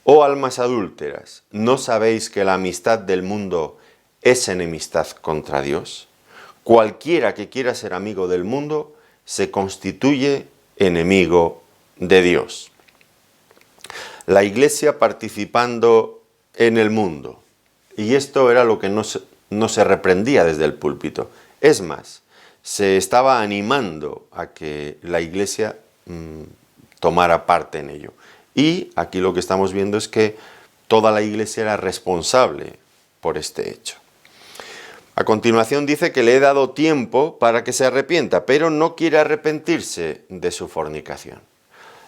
Oh almas adúlteras, ¿no sabéis que la amistad del mundo es enemistad contra Dios? Cualquiera que quiera ser amigo del mundo se constituye enemigo de Dios. La Iglesia participando en el mundo. Y esto era lo que no se reprendía desde el púlpito. Es más, se estaba animando a que la Iglesia tomara parte en ello. Y aquí lo que estamos viendo es que toda la Iglesia era responsable por este hecho. A continuación dice que le he dado tiempo para que se arrepienta, pero no quiere arrepentirse de su fornicación.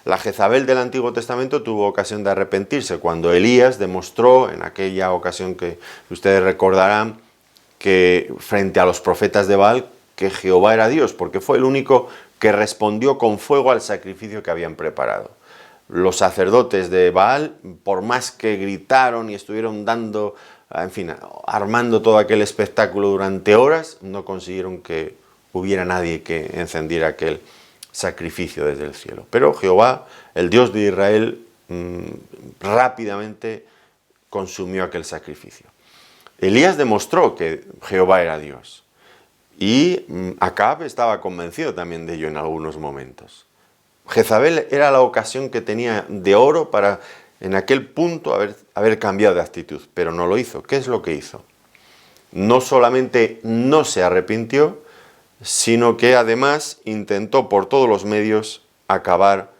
La Jezabel del Antiguo Testamento tuvo ocasión de arrepentirse cuando Elías demostró, en aquella ocasión que ustedes recordarán, que frente a los profetas de Baal, que Jehová era Dios, porque fue el único que respondió con fuego al sacrificio que habían preparado. Los sacerdotes de Baal, por más que gritaron y estuvieron dando, en fin, armando todo aquel espectáculo durante horas, no consiguieron que hubiera nadie que encendiera aquel sacrificio desde el cielo. Pero Jehová, el Dios de Israel, rápidamente consumió aquel sacrificio. Elías demostró que Jehová era Dios y Acab estaba convencido también de ello en algunos momentos. Jezabel era la ocasión que tenía de oro para en aquel punto haber cambiado de actitud, pero no lo hizo. ¿Qué es lo que hizo? No solamente no se arrepintió, sino que además intentó por todos los medios acabar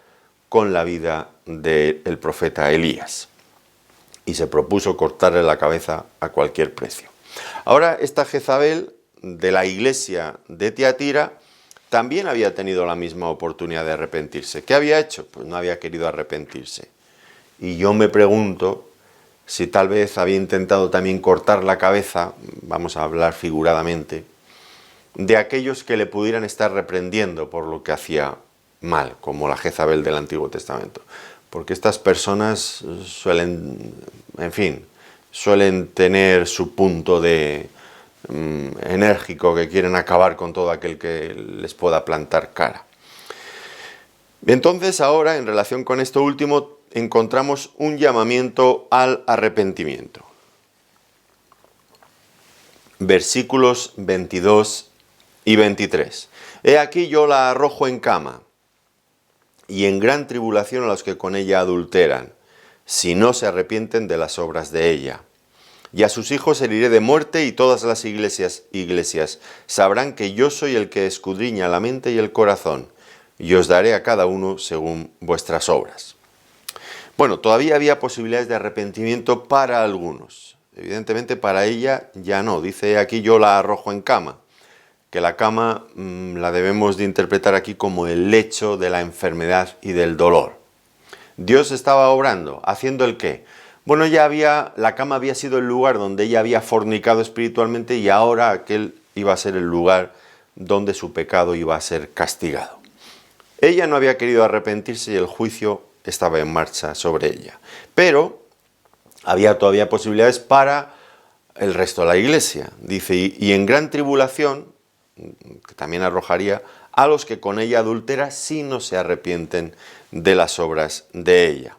con la vida del profeta Elías. Y se propuso cortarle la cabeza a cualquier precio. Ahora esta Jezabel de la iglesia de Tiatira también había tenido la misma oportunidad de arrepentirse. ¿Qué había hecho? Pues no había querido arrepentirse. Y yo me pregunto si tal vez había intentado también cortar la cabeza, vamos a hablar figuradamente, de aquellos que le pudieran estar reprendiendo por lo que hacía mal, como la Jezabel del Antiguo Testamento. Porque estas personas suelen, en fin, suelen tener su punto de enérgico, que quieren acabar con todo aquel que les pueda plantar cara. Entonces ahora, en relación con esto último, encontramos un llamamiento al arrepentimiento. Versículos 22 y 23. He aquí yo la arrojo en cama, y en gran tribulación a los que con ella adulteran, si no se arrepienten de las obras de ella. Y a sus hijos heriré de muerte, y todas las iglesias sabrán que yo soy el que escudriña la mente y el corazón, y os daré a cada uno según vuestras obras. Bueno, todavía había posibilidades de arrepentimiento para algunos. Evidentemente para ella ya no. Dice aquí yo la arrojo en cama. Que la cama la debemos de interpretar aquí como el lecho de la enfermedad y del dolor. Dios estaba obrando, ¿haciendo el qué? Bueno, la cama había sido el lugar donde ella había fornicado espiritualmente y ahora aquel iba a ser el lugar donde su pecado iba a ser castigado. Ella no había querido arrepentirse y el juicio estaba en marcha sobre ella. Pero había todavía posibilidades para el resto de la iglesia. Dice, y en gran tribulación, que también arrojaría a los que con ella adultera si no se arrepienten de las obras de ella.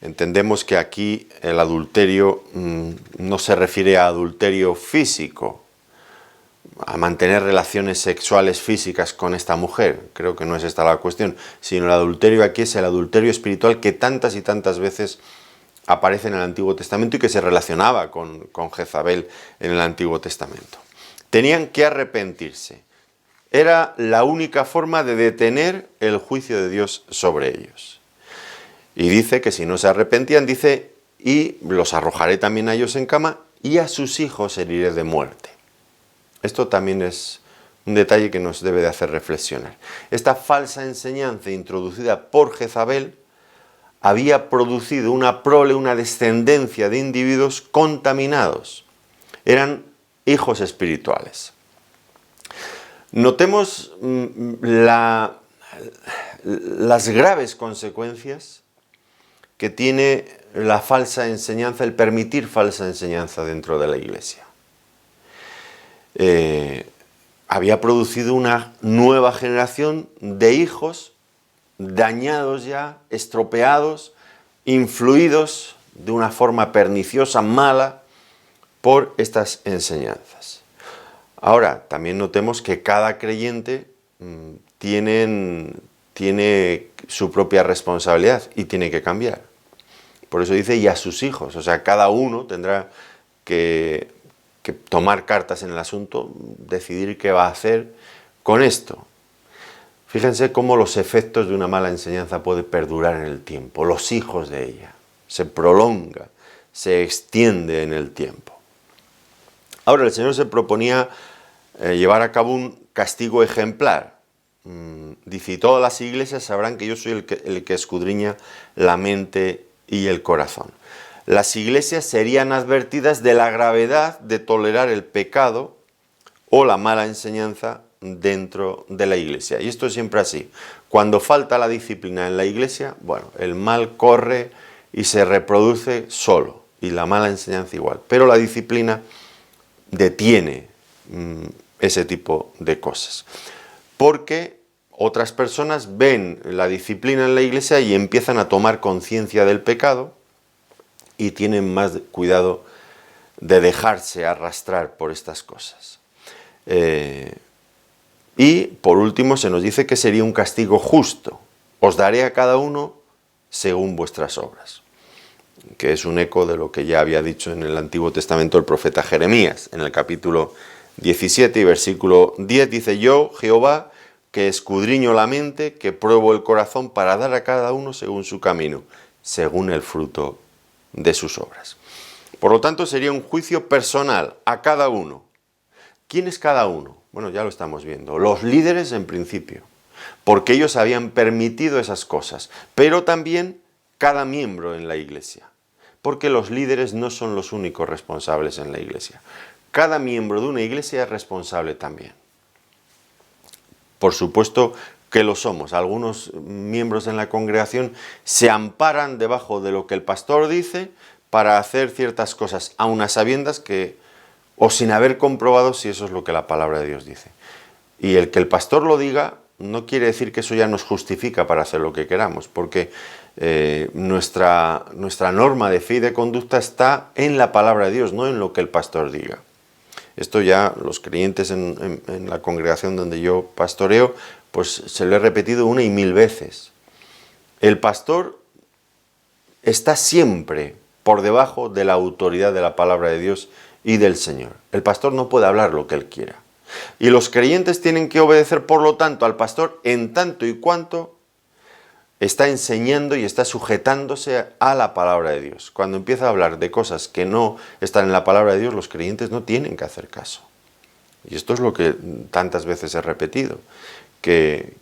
Entendemos que aquí el adulterio no se refiere a adulterio físico, a mantener relaciones sexuales físicas con esta mujer, creo que no es esta la cuestión, sino el adulterio aquí es el adulterio espiritual que tantas y tantas veces aparece en el Antiguo Testamento y que se relacionaba con Jezabel en el Antiguo Testamento. Tenían que arrepentirse. Era la única forma de detener el juicio de Dios sobre ellos. Y dice que si no se arrepentían, dice, y los arrojaré también a ellos en cama, y a sus hijos heriré de muerte. Esto también es un detalle que nos debe de hacer reflexionar. Esta falsa enseñanza introducida por Jezabel había producido una prole, una descendencia de individuos contaminados. Eran hijos espirituales. Notemos las graves consecuencias que tiene la falsa enseñanza, el permitir falsa enseñanza dentro de la Iglesia. Había producido una nueva generación de hijos dañados ya, estropeados, influidos de una forma perniciosa, mala, por estas enseñanzas. Ahora, también notemos que cada creyente tiene su propia responsabilidad y tiene que cambiar. Por eso dice, y a sus hijos, o sea, cada uno tendrá que tomar cartas en el asunto, decidir qué va a hacer con esto. Fíjense cómo los efectos de una mala enseñanza pueden perdurar en el tiempo, los hijos de ella, se prolonga, se extiende en el tiempo. Ahora el Señor se proponía llevar a cabo un castigo ejemplar. Dice, y todas las iglesias sabrán que yo soy el que escudriña la mente y el corazón. Las iglesias serían advertidas de la gravedad de tolerar el pecado o la mala enseñanza dentro de la iglesia. Y esto es siempre así. Cuando falta la disciplina en la iglesia, bueno, el mal corre y se reproduce solo, y la mala enseñanza igual. Pero la disciplina detiene ese tipo de cosas. Porque otras personas ven la disciplina en la iglesia y empiezan a tomar conciencia del pecado y tienen más cuidado de dejarse arrastrar por estas cosas. Y por último se nos dice que sería un castigo justo. Os daré a cada uno según vuestras obras. Que es un eco de lo que ya había dicho en el Antiguo Testamento el profeta Jeremías. En el capítulo 17 y versículo 10 dice, yo, Jehová, que escudriño la mente, que pruebo el corazón para dar a cada uno según su camino, según el fruto de sus obras. Por lo tanto, sería un juicio personal a cada uno. ¿Quién es cada uno? Bueno, ya lo estamos viendo. Los líderes en principio, porque ellos habían permitido esas cosas, pero también cada miembro en la iglesia, porque los líderes no son los únicos responsables en la iglesia. Cada miembro de una iglesia es responsable también. Por supuesto que lo somos. Algunos miembros en la congregación se amparan debajo de lo que el pastor dice para hacer ciertas cosas, aun a sabiendas que, o sin haber comprobado si eso es lo que la palabra de Dios dice. Y el que el pastor lo diga no quiere decir que eso ya nos justifica para hacer lo que queramos, porque nuestra norma de fe y de conducta está en la palabra de Dios, no en lo que el pastor diga. Esto ya los creyentes en la congregación donde yo pastoreo, pues se lo he repetido 1 y 1000 veces. El pastor está siempre por debajo de la autoridad de la palabra de Dios y del Señor. El pastor no puede hablar lo que él quiera. Y los creyentes tienen que obedecer, por lo tanto, al pastor en tanto y cuanto está enseñando y está sujetándose a la palabra de Dios. Cuando empieza a hablar de cosas que no están en la palabra de Dios, los creyentes no tienen que hacer caso. Y esto es lo que tantas veces he repetido, que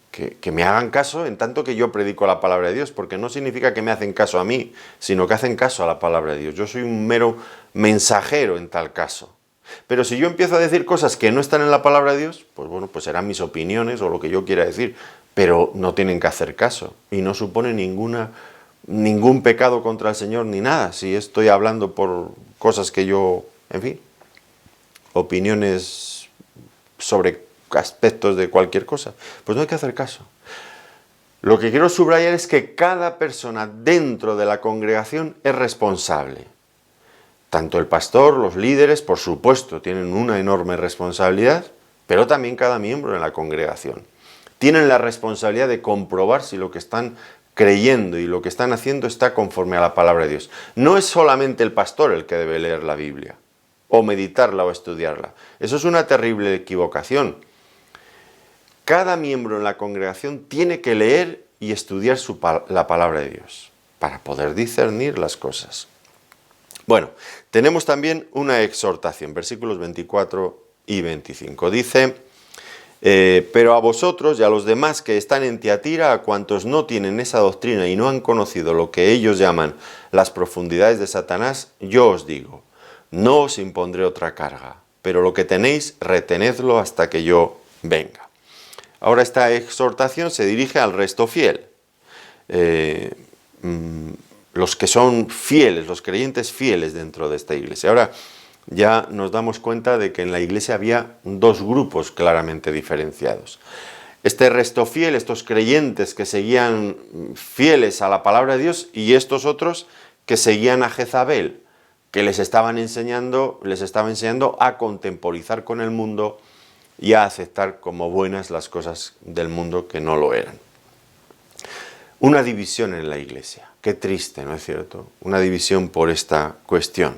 me hagan caso en tanto que yo predico la palabra de Dios, porque no significa que me hacen caso a mí, sino que hacen caso a la palabra de Dios. Yo soy un mero mensajero en tal caso. Pero si yo empiezo a decir cosas que no están en la palabra de Dios, pues bueno, pues serán mis opiniones o lo que yo quiera decir, pero no tienen que hacer caso y no supone ningún pecado contra el Señor ni nada. Si estoy hablando por cosas que yo, en fin, opiniones sobre aspectos de cualquier cosa, pues no hay que hacer caso. Lo que quiero subrayar es que cada persona dentro de la congregación es responsable. Tanto el pastor, los líderes, por supuesto, tienen una enorme responsabilidad, pero también cada miembro en la congregación. Tienen la responsabilidad de comprobar si lo que están creyendo y lo que están haciendo está conforme a la palabra de Dios. No es solamente el pastor el que debe leer la Biblia, o meditarla o estudiarla. Eso es una terrible equivocación. Cada miembro en la congregación tiene que leer y estudiar la palabra de Dios para poder discernir las cosas. Bueno, tenemos también una exhortación, versículos 24 y 25. Dice, Pero a vosotros y a los demás que están en Tiatira, a cuantos no tienen esa doctrina y no han conocido lo que ellos llaman las profundidades de Satanás, yo os digo, no os impondré otra carga, pero lo que tenéis, retenedlo hasta que yo venga. Ahora esta exhortación se dirige al resto fiel. Los que son fieles, los creyentes fieles dentro de esta iglesia. Ahora ya nos damos cuenta de que en la iglesia había dos grupos claramente diferenciados. Este resto fiel, estos creyentes que seguían fieles a la palabra de Dios, y estos otros que seguían a Jezabel, que les estaba enseñando a contemporizar con el mundo y a aceptar como buenas las cosas del mundo que no lo eran. Una división en la iglesia. Qué triste, ¿no es cierto? Una división por esta cuestión.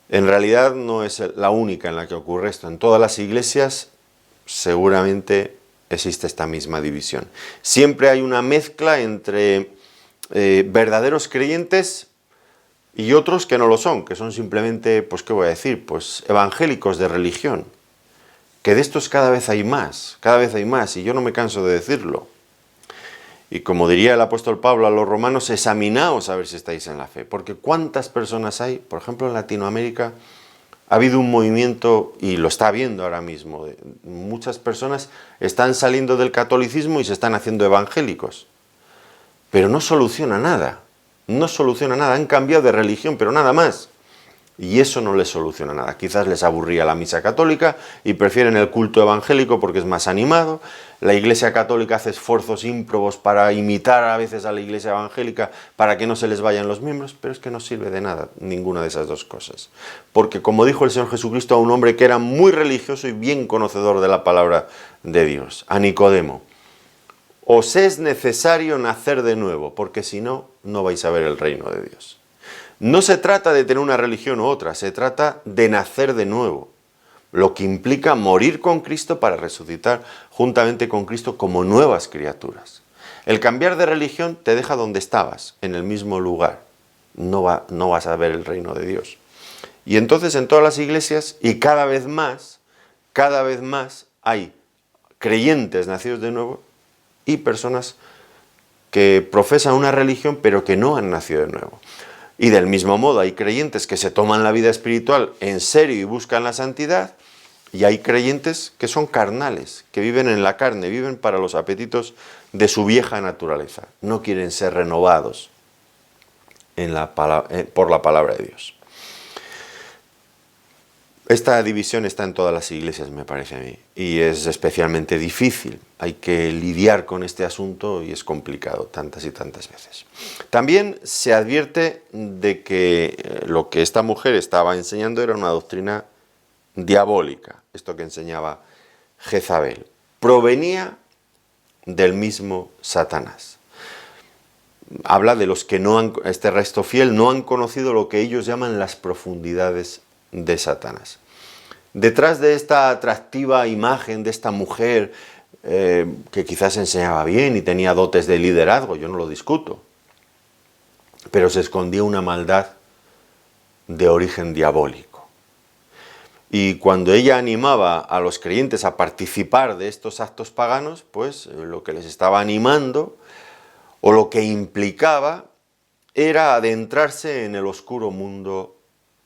En realidad no es la única en la que ocurre esto. En todas las iglesias seguramente existe esta misma división. Siempre hay una mezcla entre verdaderos creyentes y otros que no lo son, que son simplemente, pues, ¿qué voy a decir? Pues evangélicos de religión. Que de estos cada vez hay más, y yo no me canso de decirlo. Y como diría el apóstol Pablo a los romanos, examinaos a ver si estáis en la fe. Porque ¿cuántas personas hay? Por ejemplo, en Latinoamérica ha habido un movimiento, y lo está habiendo ahora mismo, muchas personas están saliendo del catolicismo y se están haciendo evangélicos. Pero no soluciona nada, han cambiado de religión, pero nada más. Y eso no les soluciona nada. Quizás les aburría la misa católica y prefieren el culto evangélico porque es más animado. La iglesia católica hace esfuerzos ímprobos para imitar a veces a la iglesia evangélica para que no se les vayan los miembros, pero es que no sirve de nada ninguna de esas dos cosas. Porque como dijo el Señor Jesucristo a un hombre que era muy religioso y bien conocedor de la palabra de Dios, a Nicodemo, os es necesario nacer de nuevo, porque si no, no vais a ver el reino de Dios. No se trata de tener una religión u otra, se trata de nacer de nuevo, lo que implica morir con Cristo para resucitar juntamente con Cristo como nuevas criaturas. El cambiar de religión te deja donde estabas, en el mismo lugar. No vas a ver el reino de Dios. Y entonces en todas las iglesias, y cada vez más hay creyentes nacidos de nuevo y personas que profesan una religión pero que no han nacido de nuevo. Y del mismo modo hay creyentes que se toman la vida espiritual en serio y buscan la santidad, y hay creyentes que son carnales, que viven en la carne, viven para los apetitos de su vieja naturaleza. No quieren ser renovados por la palabra de Dios. Esta división está en todas las iglesias, me parece a mí, y es especialmente difícil. Hay que lidiar con este asunto y es complicado tantas y tantas veces. También se advierte de que lo que esta mujer estaba enseñando era una doctrina diabólica, esto que enseñaba Jezabel. Provenía del mismo Satanás. Habla de los que este resto fiel no han conocido lo que ellos llaman las profundidades de Satanás. Detrás de esta atractiva imagen de esta mujer que quizás enseñaba bien y tenía dotes de liderazgo, yo no lo discuto, pero se escondía una maldad de origen diabólico. Y cuando ella animaba a los creyentes a participar de estos actos paganos, pues lo que les estaba animando o lo que implicaba era adentrarse en el oscuro mundo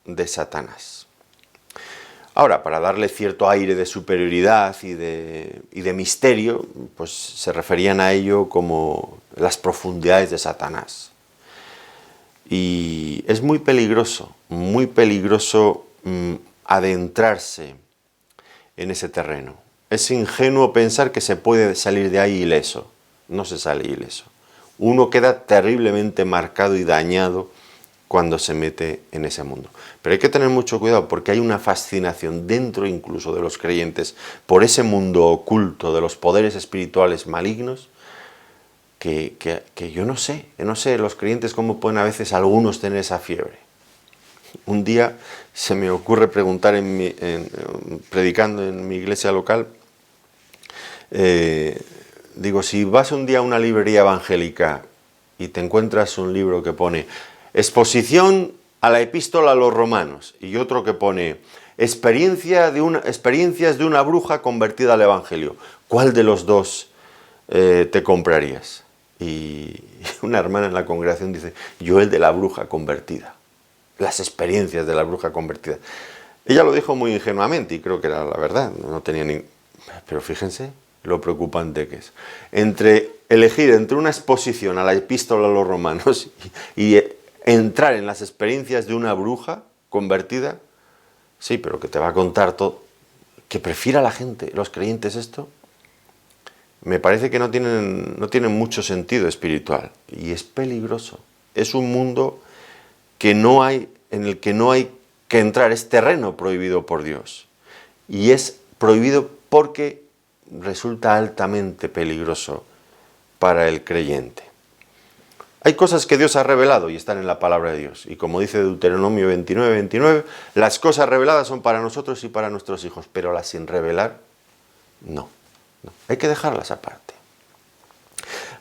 de Satanás. Ahora, para darle cierto aire de superioridad y de misterio, pues se referían a ello como las profundidades de Satanás. Y es muy peligroso adentrarse en ese terreno. Es ingenuo pensar que se puede salir de ahí ileso. No se sale ileso. Uno queda terriblemente marcado y dañado cuando se mete en ese mundo. Pero hay que tener mucho cuidado porque hay una fascinación dentro incluso de los creyentes por ese mundo oculto de los poderes espirituales malignos que yo no sé los creyentes cómo pueden a veces algunos tener esa fiebre. Un día se me ocurre preguntar predicando en mi iglesia local, digo, si vas un día a una librería evangélica y te encuentras un libro que pone Exposición a la epístola a los romanos y otro que pone experiencias de una bruja convertida al Evangelio. ¿Cuál de los dos te comprarías? Y una hermana en la congregación dice, yo el de la bruja convertida. Las experiencias de la bruja convertida. Ella lo dijo muy ingenuamente y creo que era la verdad. No tenía ni... Pero fíjense lo preocupante que es. Elegir entre una exposición a la epístola a los romanos y entrar en las experiencias de una bruja convertida, sí, pero que te va a contar todo. Que prefiera la gente, los creyentes, esto, me parece que no tienen mucho sentido espiritual. Y es peligroso. Es un mundo en el que no hay que entrar, es terreno prohibido por Dios. Y es prohibido porque resulta altamente peligroso para el creyente. Hay cosas que Dios ha revelado y están en la palabra de Dios. Y como dice Deuteronomio 29, las cosas reveladas son para nosotros y para nuestros hijos, pero las sin revelar, no. Hay que dejarlas aparte.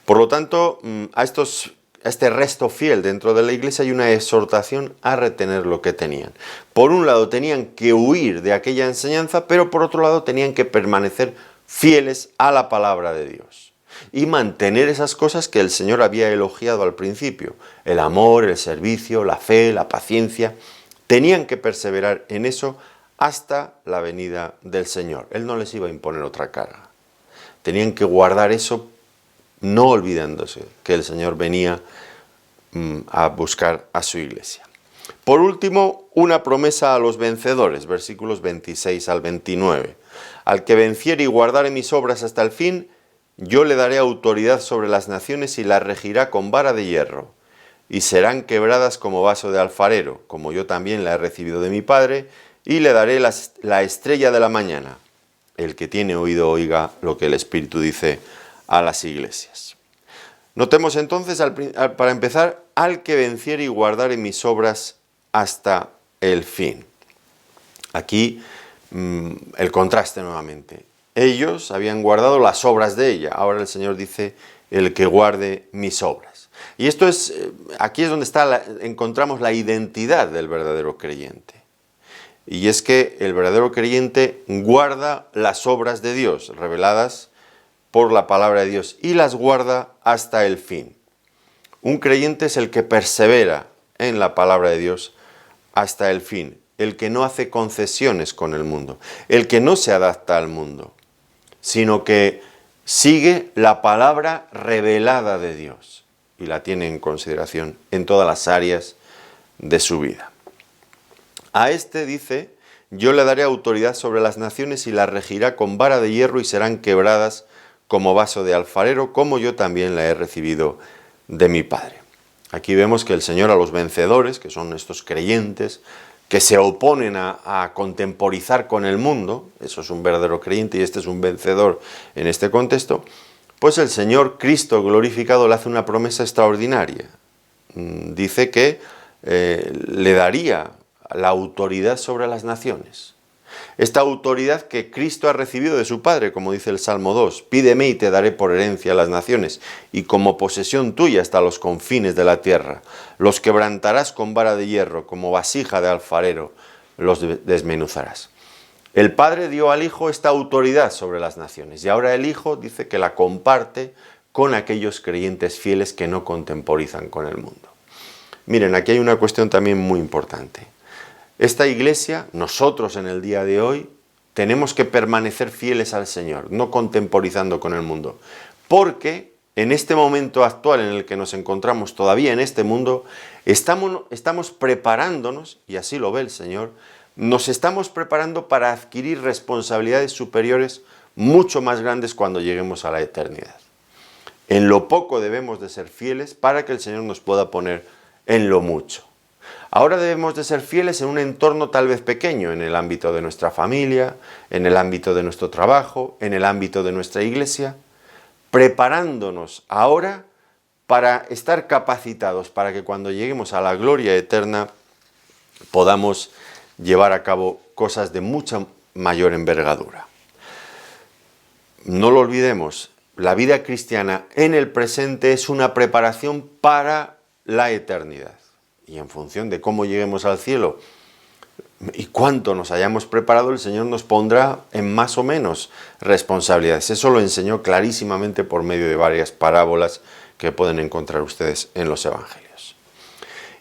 Por lo tanto, a este resto fiel dentro de la iglesia hay una exhortación a retener lo que tenían. Por un lado tenían que huir de aquella enseñanza, pero por otro lado tenían que permanecer fieles a la palabra de Dios y mantener esas cosas que el Señor había elogiado al principio: el amor, el servicio, la fe, la paciencia. Tenían que perseverar en eso hasta la venida del Señor. Él no les iba a imponer otra carga. Tenían que guardar eso, no olvidándose que el Señor venía a buscar a su iglesia. Por último, una promesa a los vencedores, versículos 26 al 29. Al que venciere y guardare mis obras hasta el fin, yo le daré autoridad sobre las naciones y las regirá con vara de hierro, y serán quebradas como vaso de alfarero, como yo también la he recibido de mi Padre, y le daré la estrella de la mañana. El que tiene oído oiga lo que el Espíritu dice a las iglesias. Notemos entonces, para empezar, al que venciere y guardare mis obras hasta el fin. Aquí el contraste nuevamente. Ellos habían guardado las obras de ella, ahora el Señor dice, el que guarde mis obras. Y esto es, aquí es donde encontramos la identidad del verdadero creyente. Y es que el verdadero creyente guarda las obras de Dios, reveladas por la palabra de Dios, y las guarda hasta el fin. Un creyente es el que persevera en la palabra de Dios hasta el fin, el que no hace concesiones con el mundo, el que no se adapta al mundo, sino que sigue la palabra revelada de Dios y la tiene en consideración en todas las áreas de su vida. A este dice, yo le daré autoridad sobre las naciones y las regirá con vara de hierro y serán quebradas como vaso de alfarero, como yo también la he recibido de mi Padre. Aquí vemos que el Señor a los vencedores, que son estos creyentes, que se oponen a contemporizar con el mundo, eso es un verdadero creyente y este es un vencedor en este contexto, pues el Señor Cristo glorificado le hace una promesa extraordinaria. Dice que le daría la autoridad sobre las naciones. Esta autoridad que Cristo ha recibido de su Padre, como dice el Salmo 2, pídeme y te daré por herencia a las naciones, y como posesión tuya hasta los confines de la tierra. Los quebrantarás con vara de hierro, como vasija de alfarero, los desmenuzarás. El Padre dio al Hijo esta autoridad sobre las naciones, y ahora el Hijo dice que la comparte con aquellos creyentes fieles que no contemporizan con el mundo. Miren, aquí hay una cuestión también muy importante. Esta iglesia, nosotros en el día de hoy, tenemos que permanecer fieles al Señor, no contemporizando con el mundo. Porque en este momento actual en el que nos encontramos todavía en este mundo, estamos preparándonos, y así lo ve el Señor, nos estamos preparando para adquirir responsabilidades superiores mucho más grandes cuando lleguemos a la eternidad. En lo poco debemos de ser fieles para que el Señor nos pueda poner en lo mucho. Ahora debemos de ser fieles en un entorno tal vez pequeño, en el ámbito de nuestra familia, en el ámbito de nuestro trabajo, en el ámbito de nuestra iglesia, preparándonos ahora para estar capacitados para que cuando lleguemos a la gloria eterna podamos llevar a cabo cosas de mucha mayor envergadura. No lo olvidemos, la vida cristiana en el presente es una preparación para la eternidad. Y en función de cómo lleguemos al cielo, y cuánto nos hayamos preparado, el Señor nos pondrá en más o menos responsabilidades. Eso lo enseñó clarísimamente por medio de varias parábolas que pueden encontrar ustedes en los Evangelios.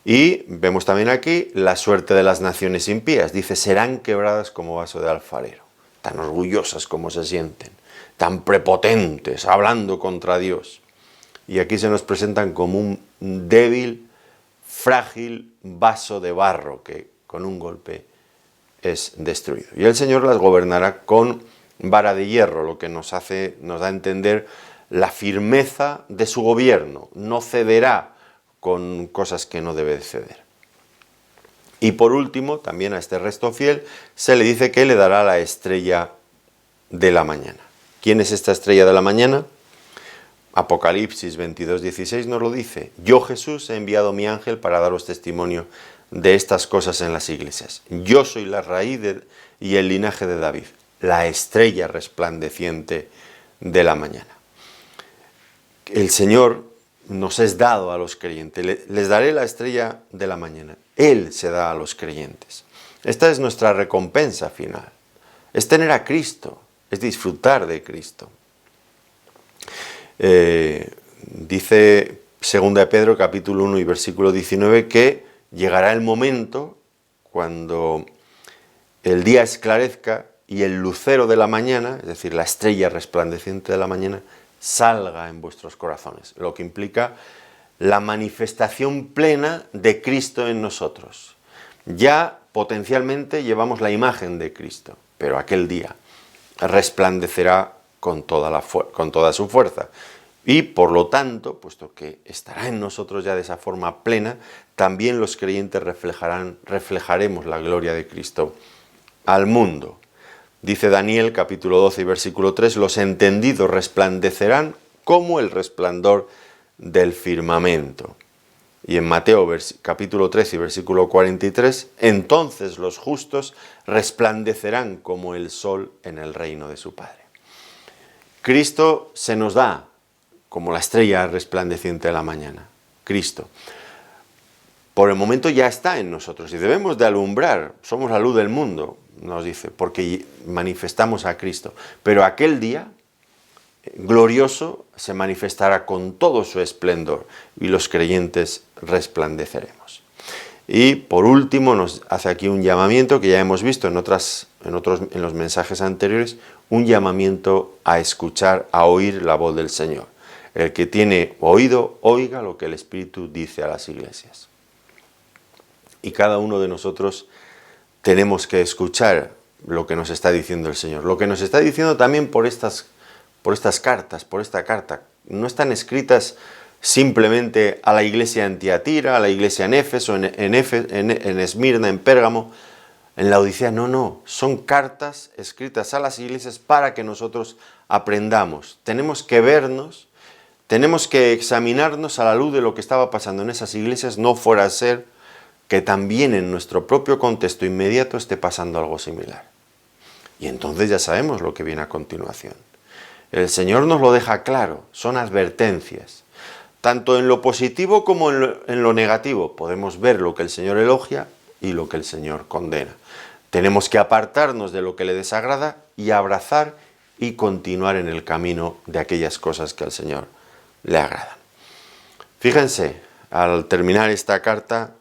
Y vemos también aquí la suerte de las naciones impías. Dice, serán quebradas como vaso de alfarero. Tan orgullosas como se sienten, tan prepotentes, hablando contra Dios. Y aquí se nos presentan como un débil, frágil vaso de barro que con un golpe es destruido. Y el Señor las gobernará con vara de hierro, lo que nos da a entender la firmeza de su gobierno. No cederá con cosas que no debe ceder. Y por último, también a este resto fiel, se le dice que le dará la estrella de la mañana. ¿Quién es esta estrella de la mañana? Apocalipsis 22:16 nos lo dice. Yo, Jesús, he enviado mi ángel para daros testimonio de estas cosas en las iglesias. Yo soy la raíz y el linaje de David, la estrella resplandeciente de la mañana. El Señor nos es dado a los creyentes. Les daré la estrella de la mañana. Él se da a los creyentes. Esta es nuestra recompensa final. Es tener a Cristo, es disfrutar de Cristo. Dice 2 Pedro capítulo 1 y versículo 19 que llegará el momento cuando el día esclarezca y el lucero de la mañana, es decir, la estrella resplandeciente de la mañana, salga en vuestros corazones, lo que implica la manifestación plena de Cristo en nosotros. Ya potencialmente llevamos la imagen de Cristo, pero aquel día resplandecerá con toda su fuerza. Y por lo tanto, puesto que estará en nosotros ya de esa forma plena, también los creyentes reflejaremos la gloria de Cristo al mundo. Dice Daniel capítulo 12 y versículo 3, los entendidos resplandecerán como el resplandor del firmamento. Y en Mateo capítulo 13 y versículo 43, entonces los justos resplandecerán como el sol en el reino de su Padre. Cristo se nos da como la estrella resplandeciente de la mañana. Cristo. Por el momento ya está en nosotros y debemos de alumbrar. Somos la luz del mundo, nos dice, porque manifestamos a Cristo. Pero aquel día glorioso se manifestará con todo su esplendor y los creyentes resplandeceremos. Y por último nos hace aquí un llamamiento que ya hemos visto en los mensajes anteriores, un llamamiento a escuchar, a oír la voz del Señor. El que tiene oído, oiga lo que el Espíritu dice a las iglesias. Y cada uno de nosotros tenemos que escuchar lo que nos está diciendo el Señor. Lo que nos está diciendo también por estas cartas, por esta carta. No están escritas simplemente a la iglesia en Tiatira, a la iglesia en Éfeso, en Esmirna, en Pérgamo, en la Odisea. No, son cartas escritas a las iglesias para que nosotros aprendamos. Tenemos que vernos, tenemos que examinarnos a la luz de lo que estaba pasando en esas iglesias, no fuera a ser que también en nuestro propio contexto inmediato esté pasando algo similar. Y entonces ya sabemos lo que viene a continuación. El Señor nos lo deja claro, son advertencias. Tanto en lo positivo como en lo negativo podemos ver lo que el Señor elogia y lo que el Señor condena. Tenemos que apartarnos de lo que le desagrada y abrazar y continuar en el camino de aquellas cosas que al Señor le agradan. Fíjense, al terminar esta carta,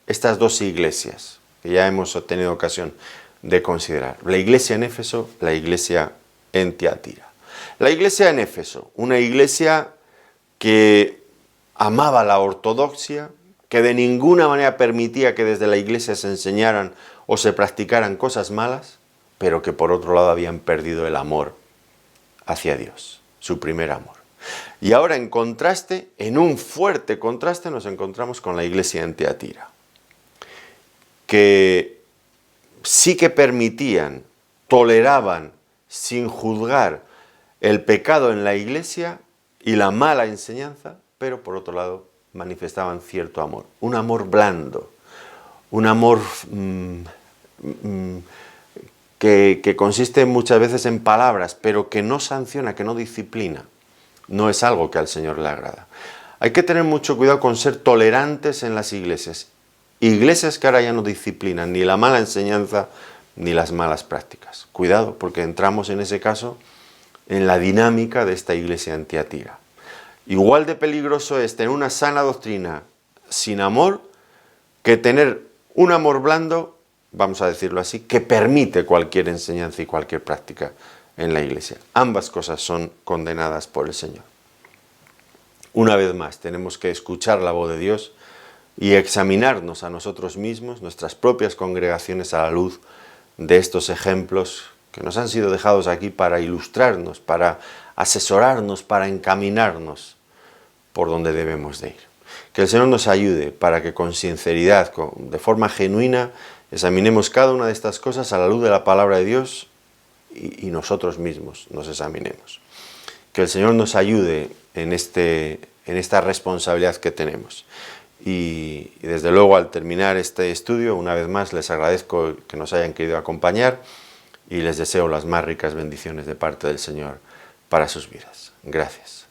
estas dos iglesias que ya hemos tenido ocasión de considerar. La iglesia en Éfeso, la iglesia en Tiatira. La iglesia en Éfeso, una iglesia que amaba la ortodoxia, que de ninguna manera permitía que desde la iglesia se enseñaran o se practicaran cosas malas, pero que por otro lado habían perdido el amor hacia Dios, su primer amor. Y ahora en contraste, en un fuerte contraste, nos encontramos con la iglesia en Tiatira, que sí que permitían, toleraban, sin juzgar el pecado en la iglesia y la mala enseñanza, pero por otro lado manifestaban cierto amor, un amor blando, un amor que consiste muchas veces en palabras, pero que no sanciona, que no disciplina. No es algo que al Señor le agrada. Hay que tener mucho cuidado con ser tolerantes en las iglesias iglesias que ahora ya no disciplinan ni la mala enseñanza ni las malas prácticas. Cuidado, porque entramos en ese caso en la dinámica de esta iglesia en Tiatira. Igual de peligroso es tener una sana doctrina sin amor que tener un amor blando, vamos a decirlo así, que permite cualquier enseñanza y cualquier práctica en la iglesia. Ambas cosas son condenadas por el Señor. Una vez más, tenemos que escuchar la voz de Dios y examinarnos a nosotros mismos, nuestras propias congregaciones, a la luz de estos ejemplos que nos han sido dejados aquí para ilustrarnos, para asesorarnos, para encaminarnos por donde debemos de ir. Que el Señor nos ayude para que con sinceridad, de forma genuina, examinemos cada una de estas cosas a la luz de la palabra de Dios y nosotros mismos nos examinemos. Que el Señor nos ayude en esta responsabilidad que tenemos. Y desde luego, al terminar este estudio, una vez más les agradezco que nos hayan querido acompañar y les deseo las más ricas bendiciones de parte del Señor para sus vidas. Gracias.